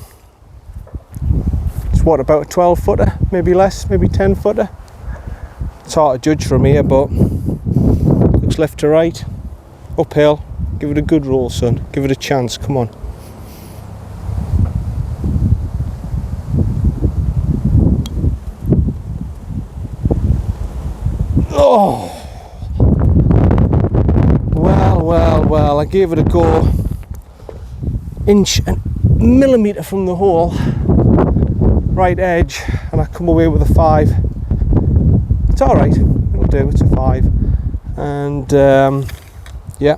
It's what, about a 12 footer, maybe less, maybe 10 footer. It's hard to judge from here, but looks left to right, uphill. Give it a good roll, son. Give it a chance. Come on. Oh, well, I gave it a go. Inch and millimetre from the hole, right edge, and I come away with a 5. It's alright, it'll do, it's a 5. And yeah,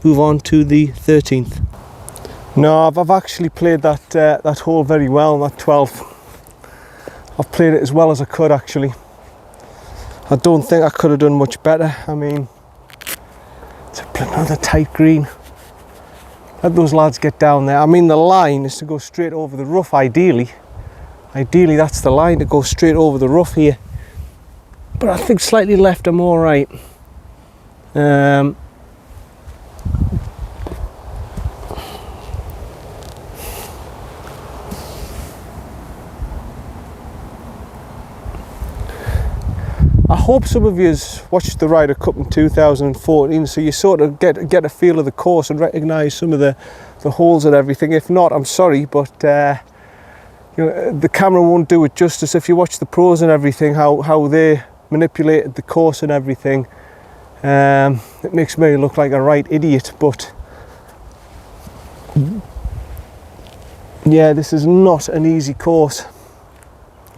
move on to the 13th. No, I've actually played that hole very well, that 12th. I've played it as well as I could, actually. I don't think I could have done much better. I mean, it's another tight green. Let those lads get down there. I mean, the line is to go straight over the rough, ideally. Ideally, that's the line, to go straight over the rough here. But I think slightly left, I'm all right. I hope some of you watched the Ryder Cup in 2014, so you sort of get a feel of the course and recognise some of the holes and everything. If not, I'm sorry, but you know, the camera won't do it justice. If you watch the pros and everything, how they manipulated the course and everything, it makes me look like a right idiot. But yeah, this is not an easy course.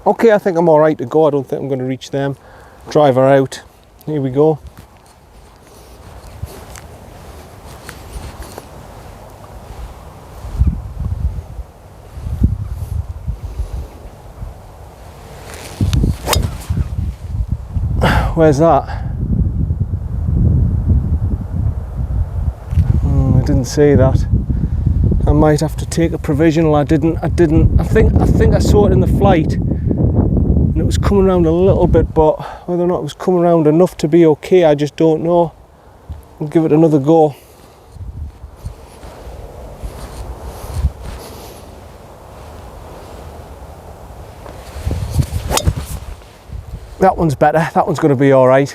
Okay, I think I'm all right to go. I don't think I'm going to reach them. Drive her out. Here we go. Where's that? I didn't see that. I might have to take a provisional. I think I saw it in the flight. And it was coming around a little bit, but whether or not it was coming around enough to be okay, I just don't know. I'll give it another go. That one's better. That one's going to be all right.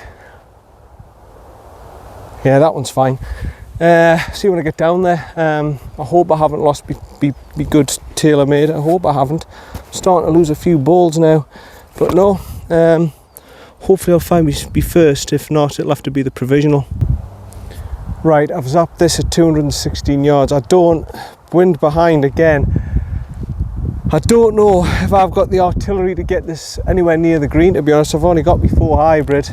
Yeah, that one's fine. See when I get down there. I hope I haven't lost be good TaylorMade. I hope I haven't. I'm starting to lose a few balls now. But no, hopefully I'll find me first. If not, it'll have to be the provisional. Right, I've zapped this at 216 yards. Wind behind again. I don't know if I've got the artillery to get this anywhere near the green, to be honest. I've only got my 4 hybrid.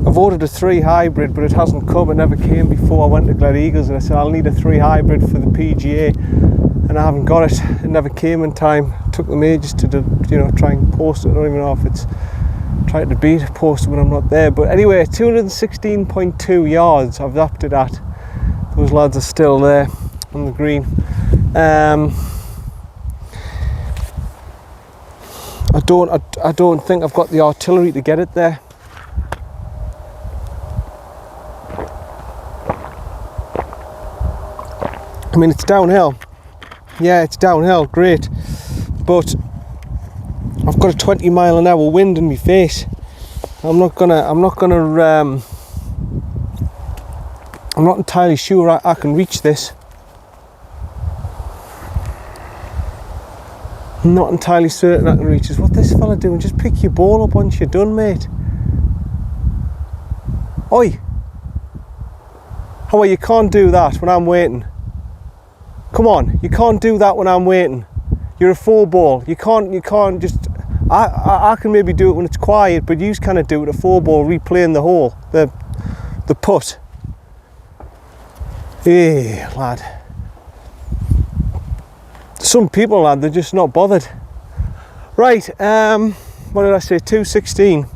I've ordered a 3 hybrid, but it hasn't come. It never came before I went to Gleneagles, and I said I'll need a 3 hybrid for the PGA. And I haven't got it. It never came in time. It took them ages to try and post it. I don't even know if it's trying to beat post when I'm not there. But anyway, 216.2 yards I've zapped it at. Those lads are still there on the green. I don't think I've got the artillery to get it there. I mean, it's downhill. Yeah, it's downhill, great, but I've got a 20 mile an hour wind in my face. I'm not entirely sure I can reach this. I'm not entirely certain I can reach this. What this fella doing? Just pick your ball up once you're done, mate. Oi! Oh, you can't do that when I'm waiting. Come on, you can't do that when I'm waiting. You're a 4 ball. You can't just. I can maybe do it when it's quiet, but you kind of do it a 4 ball, replaying the hole, the putt. Hey, lad. Some people, lad, they're just not bothered. Right, what did I say? 216.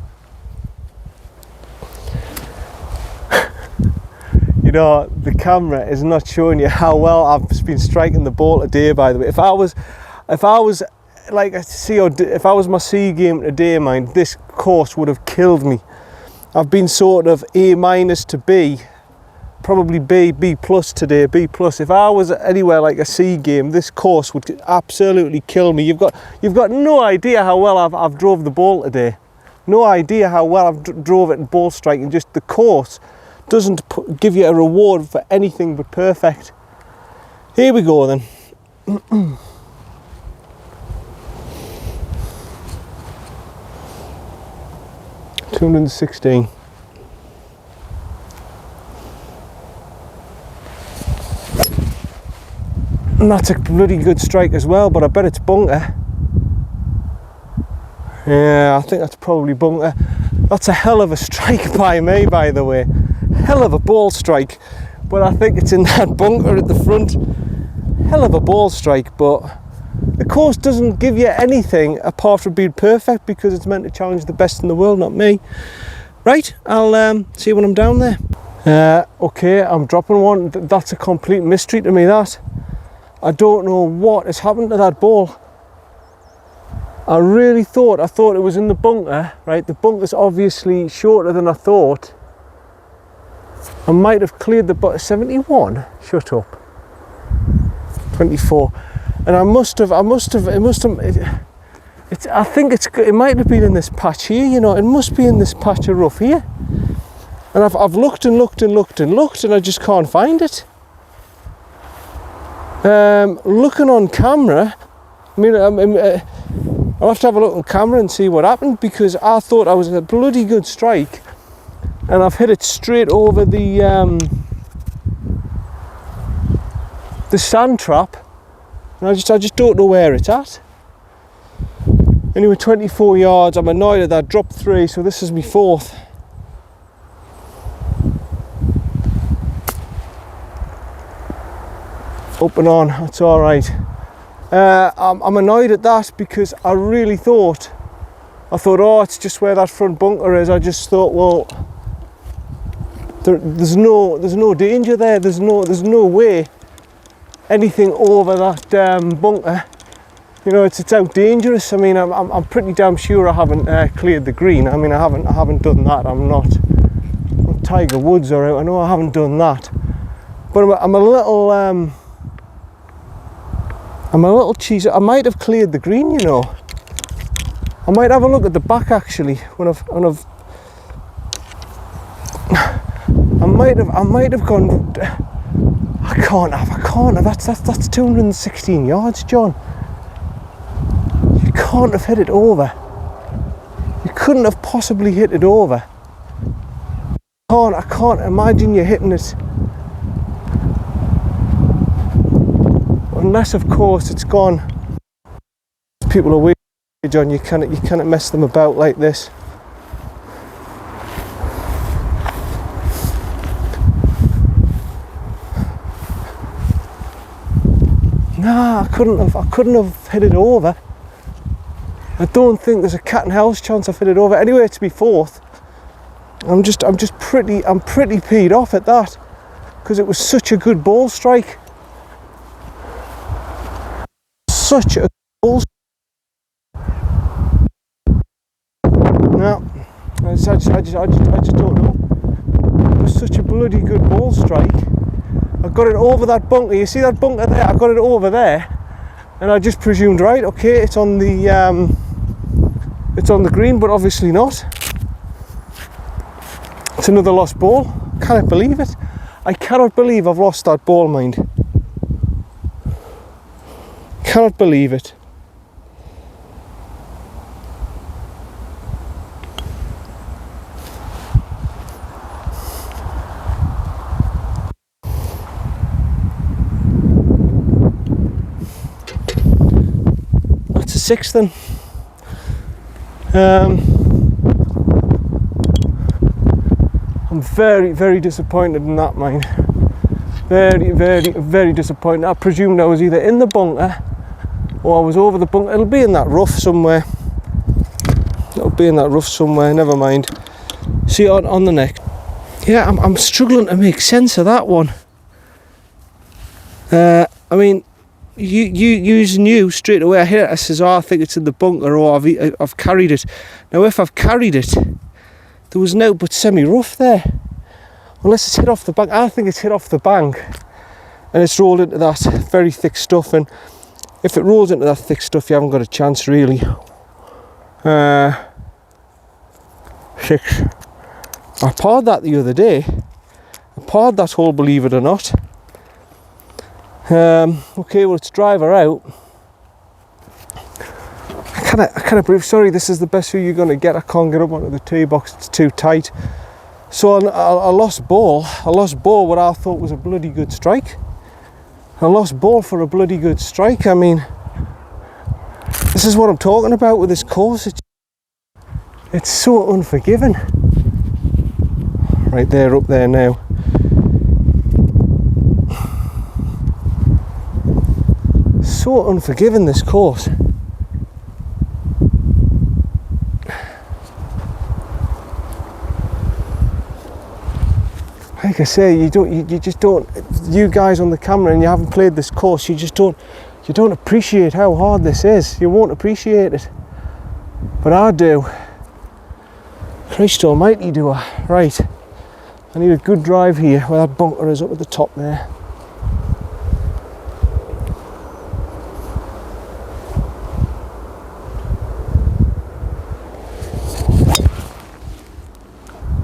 You know, the camera is not showing you how well I've been striking the ball today, by the way. If I was like if I was my C game today, mind, this course would have killed me. I've been sort of A- to B, probably B plus today, B plus. If I was anywhere like a C game, this course would absolutely kill me. You've got no idea how well I've drove the ball today. No idea how well I've drove it in ball striking. Just the course doesn't give you a reward for anything but perfect. Here we go then. 216. And that's a bloody good strike as well, but I bet it's bunker. Yeah, I think that's probably bunker. That's a hell of a strike by me, by the way. Hell of a ball strike. But I think it's in that bunker at the front. Hell of a ball strike, but the course doesn't give you anything apart from being perfect, because it's meant to challenge the best in the world, not me. Right, I'll see you when I'm down there. Okay, I'm dropping one. That's a complete mystery to me, that. I don't know what has happened to that ball. I really thought it was in the bunker, right? The bunker's obviously shorter than I thought. I might have cleared the 71. Shut up. 24. And I think it might have been in this patch here, you know, it must be in this patch of rough here. And I've looked and looked and looked and looked, and I just can't find it. Looking on camera, I mean, I'll have to have a look on camera and see what happened, because I thought I was a bloody good strike, and I've hit it straight over the sand trap, and I just don't know where it's at. Anyway, 24 yards. I'm annoyed at that. Drop 3, so this is my 4th. Up and on, that's all right. I'm annoyed at that because I really thought, oh, it's just where that front bunker is. I just thought, well, there's no danger there. There's no way anything over that bunker, you know, it's out dangerous. I mean, I'm pretty damn sure I haven't cleared the green. I mean, I haven't done that. I'm not Tiger Woods, or I know I haven't done that. But I'm a little cheesy. I might have cleared the green, you know. I might have a look at the back actually when I've I might have gone. I can't have. That's 216 yards, John. You can't have hit it over. You couldn't have possibly hit it over. I can't imagine you hitting it. Unless, of course, it's gone. People are weird, John. You cannot mess them about like this. Nah, I couldn't have hit it over. I don't think there's a cat and house chance I've hit it over. Anyway, it's my 4th. I'm pretty peed off at that, because it was such a good ball strike. Such a ball. No, I just don't know. It was such a bloody good ball strike. I got it over that bunker. You see that bunker there? I got it over there, and I just presumed, right, okay, it's on the green, but obviously not. It's another lost ball. Cannot believe it. I cannot believe I've lost that ball, mind. Cannot believe it. That's a 6th then. I'm very, very disappointed in that, mine. Very, very, very disappointed. I presumed I was either in the bunker or I was over the bunker. It'll be in that rough somewhere. It'll be in that rough somewhere, never mind. See it on the next. Yeah, I'm struggling to make sense of that one. I mean, you knew straight away. I hit it, I says, oh, I think it's in the bunker, or I've carried it. Now, if I've carried it, there was no but semi-rough there. Unless it's hit off the bank. I think it's hit off the bank and it's rolled into that very thick stuff, and if it rolls into that thick stuff, you haven't got a chance really. 6. I parred that the other day. I parred that hole, believe it or not. Okay, well, let's drive her out. I kind of believe, sorry, this is the best view you're going to get. I can't get up onto the tee box, it's too tight. So I lost ball. I lost ball what I thought was a bloody good strike. I lost ball for a bloody good strike. I mean, this is what I'm talking about with this course. It's so unforgiving. Right there, up there now. So unforgiving, this course. Like I say, you just don't, you guys on the camera and you haven't played this course, you don't appreciate how hard this is. You won't appreciate it. But I do. Christ almighty, do I. Right. I need a good drive here where that bunker is up at the top there.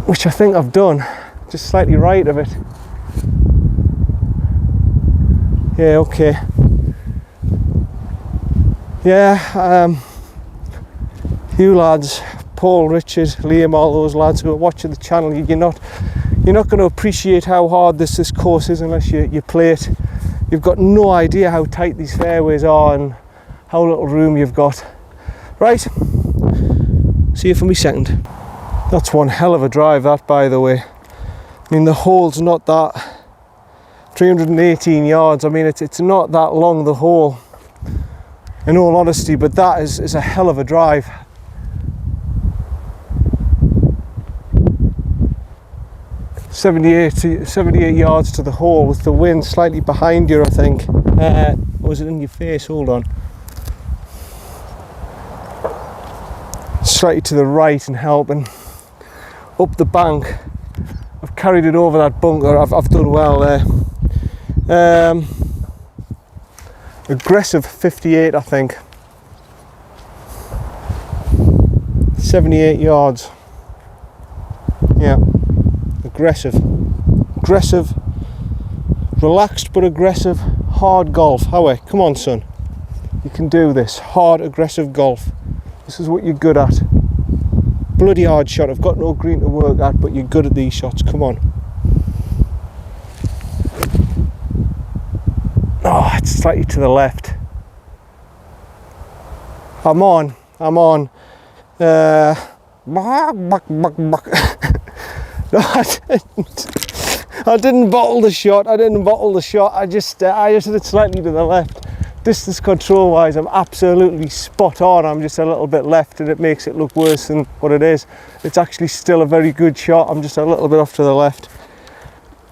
Which I think I've done. Just slightly right of it. Yeah, okay. Yeah, you lads, Paul, Richard, Liam, all those lads who are watching the channel, you're not going to appreciate how hard this course is unless you play it. You've got no idea how tight these fairways are and how little room you've got. Right, see you for me second. That's one hell of a drive, that, by the way. I mean, the hole's not that 318 yards. I mean, it's not that long, the hole, in all honesty, but that is a hell of a drive. $78 yards to the hole with the wind slightly behind you, I think. Was it in your face? Hold on. Slightly to the right and helping up the bank. I've carried it over that bunker. I've done well there. Aggressive 58, I think. 78 yards. Yeah. Aggressive, relaxed but aggressive, hard golf. Howie, come on, son, you can do this. Hard, aggressive golf. This is what you're good at. Bloody hard shot. I've got no green to work at, but you're good at these shots. Come on. Oh, it's slightly to the left. I'm on. No, I didn't bottle the shot. I just hit it slightly to the left. Distance control wise, I'm absolutely spot on. I'm just a little bit left and it makes it look worse than what it is. It's actually still a very good shot. I'm just a little bit off to the left.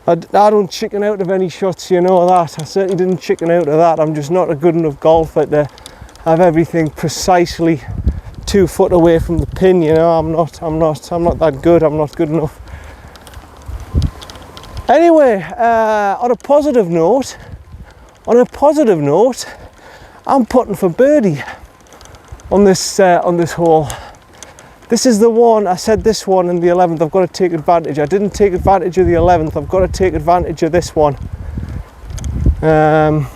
I don't chicken out of any shots, you know that. I certainly didn't chicken out of that. I'm just not a good enough golfer to have everything precisely 2 foot away from the pin, you know. I'm not that good. I'm not good enough. Anyway, on a positive note, I'm putting for birdie on this hole. This is the one, I said this one in the 11th, I've got to take advantage. I didn't take advantage of the 11th, I've got to take advantage of this one. I've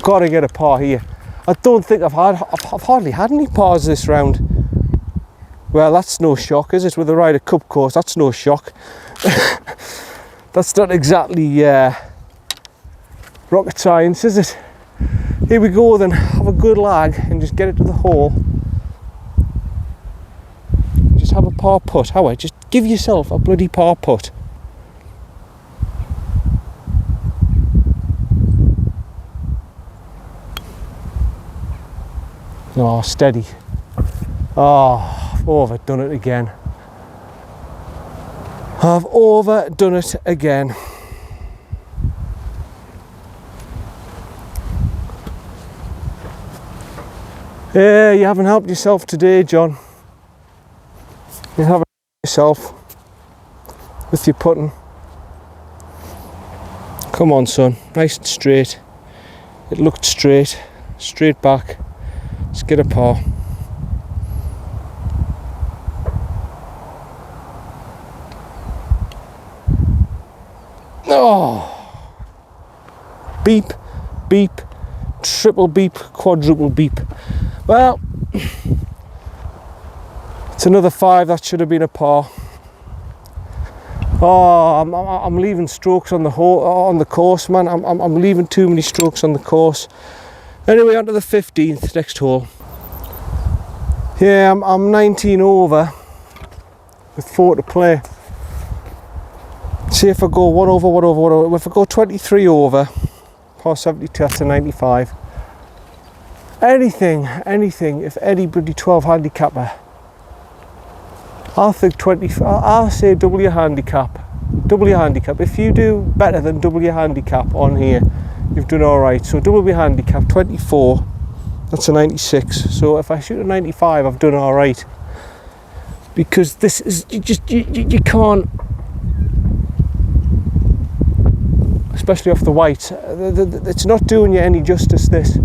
got to get a par here. I don't think I've hardly had any pars this round. Well, that's no shock, is it? With the Ryder Cup course, that's no shock. That's not exactly rocket science, is it? Here we go then, have a good lag and just get it to the hole. Just have a par putt. How? Just give yourself a bloody par putt. Oh, steady. Oh, I've overdone it again. I've overdone it again. Yeah, you haven't helped yourself today, John. You haven't helped yourself with your putting. Come on, son. Nice and straight. It looked straight back. Let's get a par. Oh, beep, beep, triple beep, quadruple beep. Well, it's another 5. That should have been a par. Oh, I'm leaving strokes on the course, man. I'm leaving too many strokes on the course. Anyway, on to the 15th, next hole. Yeah, I'm 19 over with 4 to play. See if I go 1 over. If I go 23 over, par 72, that's a 95. Anything, if anybody 12 handicapper, I'll think 20, I'll say double your handicap. Double your handicap. If you do better than double your handicap on here, you've done alright. So double your handicap, 24, that's a 96. So if I shoot a 95, I've done alright. Because this is, you can't, especially off the white, it's not doing you any justice, this.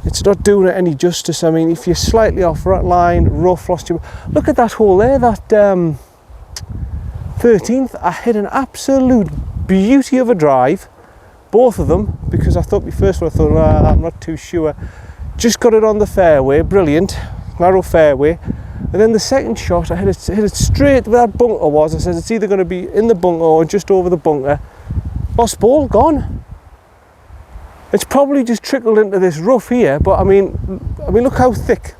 It's not doing it any justice. I mean, if you're slightly off line, rough, lost your... Look at that hole there, that 13th. I hit an absolute beauty of a drive. Both of them, because I thought my first one, I thought, I'm not too sure. Just got it on the fairway, brilliant. Narrow fairway. And then the second shot, I hit it straight where that bunker was. I said, it's either going to be in the bunker or just over the bunker. Lost ball, gone. It's probably just trickled into this rough here, but I mean, look how thick.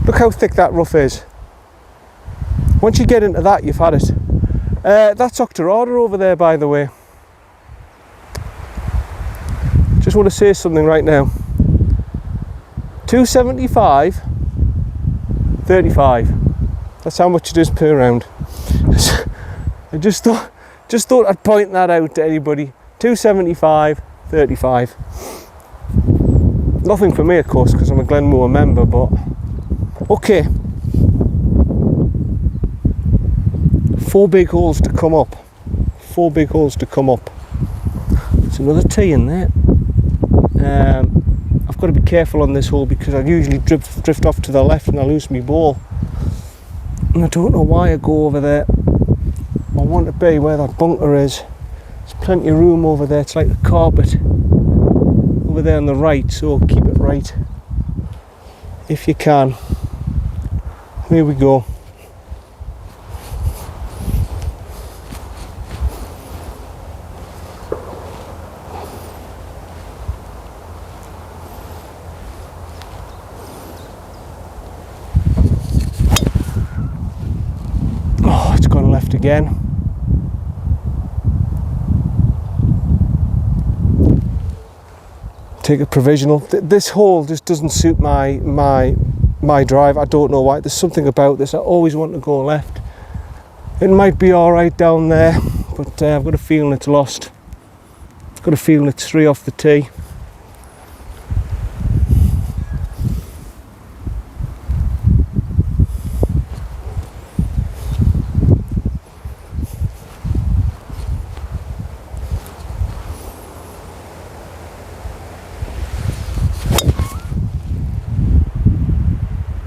Look how thick that rough is. Once you get into that, you've had it. That's Octorada over there, by the way. Just want to say something right now. 275, 35. That's how much it is per round. I just thought I'd point that out to anybody. 275. 35. Nothing for me, of course, because I'm a Glenmore member, but okay. 4 big holes to come up. 4 big holes to come up. There's another tee in there. I've got to be careful on this hole because I usually drift off to the left and I lose my ball. And I don't know why I go over there. I want to be where that bunker is. Plenty of room over there. It's like a carpet over there on the right, so keep it right if you can. Here we go. Oh, it's gone left again. Take a provisional. This hole just doesn't suit my drive. I don't know why. There's something about this. I always want to go left. It might be all right down there, but I've got a feeling it's lost. I've got a feeling it's 3 off the tee.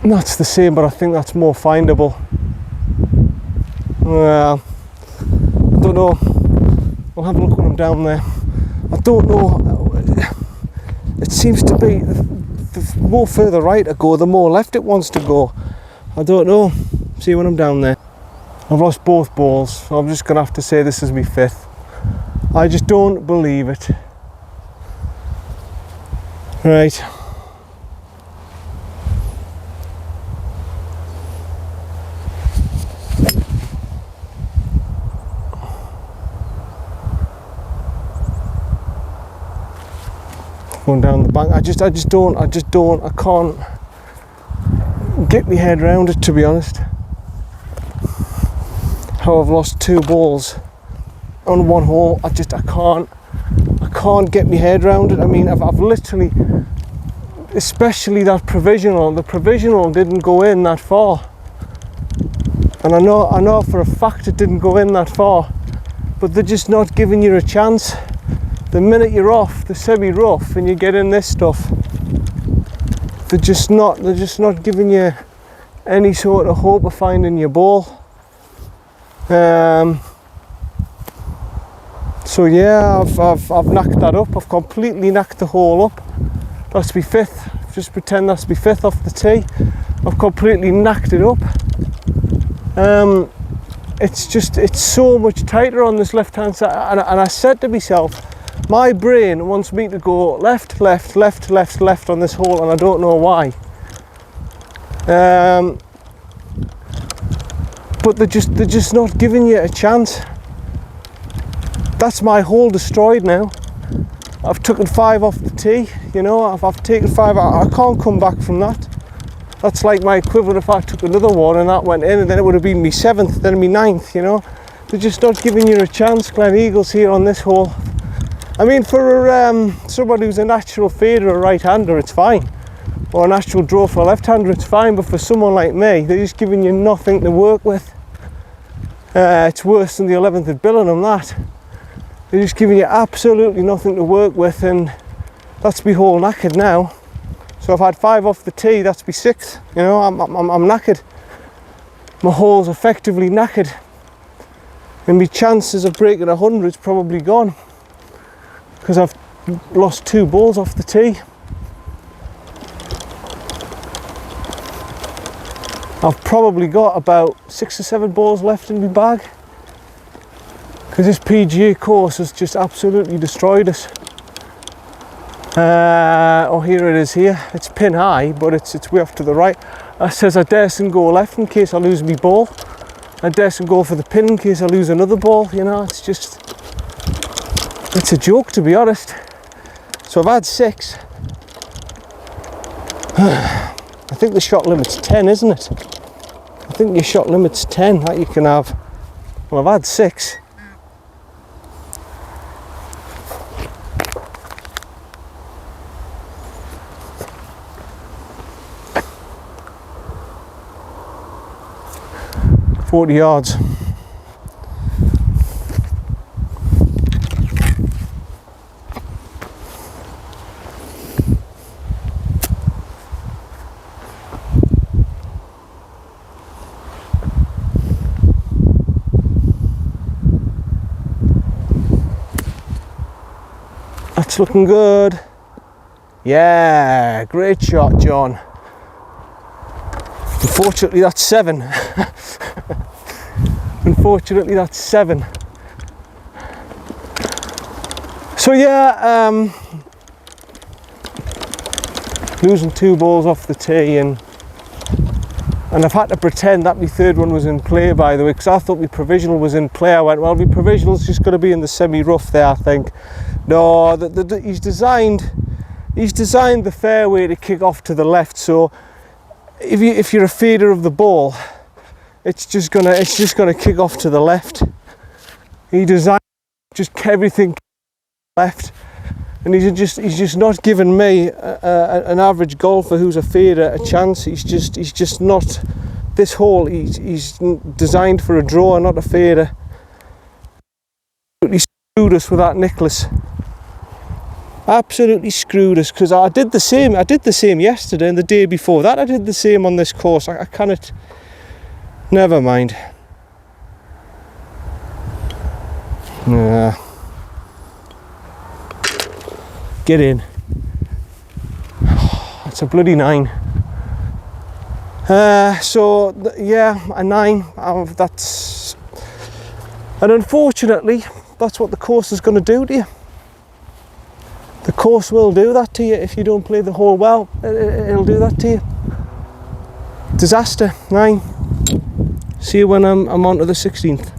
That's the same, but I think that's more findable. Well, I don't know. I'll have a look when I'm down there. I don't know. It seems to be the more further right I go, the more left it wants to go. I don't know. See when I'm down there. I've lost both balls, so I'm just going to have to say this is my 5th. I just don't believe it. Right. Going down the bank, I can't get my head around it, to be honest. How I've lost 2 balls on 1 hole, I can't get my head around it. I mean, I've literally, especially that provisional, the provisional didn't go in that far. And I know for a fact it didn't go in that far, but they're just not giving you a chance. The minute you're off the semi-rough and you get in this stuff, they're just not giving you any sort of hope of finding your ball. So yeah, I've knocked that up. I've completely knocked the hole up. That's my fifth. Just pretend that's my fifth off the tee. I've completely knocked it up. It's so much tighter on this left hand side, and I said to myself, my brain wants me to go left, left, left, left, left on this hole, and I don't know why. But they're just not giving you a chance. That's my hole destroyed now. I've taken 5 off the tee, you know, I've taken 5, I can't come back from that. That's like my equivalent if I took another one and that went in, and then it would have been me 7th, then me 9th, you know. They're just not giving you a chance, Gleneagles, here on this hole. I mean, for somebody who's a natural fader or right-hander, it's fine. Or a natural draw for a left-hander, it's fine, but for someone like me, they're just giving you nothing to work with. It's worse than the 11th at Billingham, that. They're just giving you absolutely nothing to work with, and that's me hole knackered now. So I've had 5 off the tee, that's me 6th. You know, I'm knackered. My hole's effectively knackered, and my chances of breaking 100 is probably gone because I've lost 2 balls off the tee. I've probably got about 6 or 7 balls left in my bag, because this PGA course has just absolutely destroyed us. Oh, here it is here. It's pin high, but it's way off to the right. It says I daresn't go left in case I lose my ball. I daresn't go for the pin in case I lose another ball. You know, it's just, it's a joke, to be honest. So I've had 6. I think the shot limit's 10, isn't it? I think your shot limit's 10 that you can have. Well, I've had 6. $40 yards. That's looking good. Yeah, great shot, John. Unfortunately, that's 7. Unfortunately, that's 7. So yeah, losing 2 balls off the tee, and I've had to pretend that my 3rd one was in play, by the way, because I thought my provisional was in play. I went, well, my provisional's just going to be in the semi-rough there, I think. No, he's designed the fairway to kick off to the left, so if you're a feeder of the ball, it's just gonna kick off to the left. He designed just everything left, and he's just not giving me an average golfer who's a fader a chance. He's just not. This hole, he's designed for a draw, not a fader. He screwed us with that Nicholas. Absolutely screwed us, because I did the same yesterday, and the day before that I did the same on this course. I cannot. Never mind. Get in. It's a bloody 9. So yeah, a 9. That's, and unfortunately, that's what the course is going to do to you. The course will do that to you if you don't play the hole well. It'll do that to you. Disaster. 9. See you when I'm on to the 16th.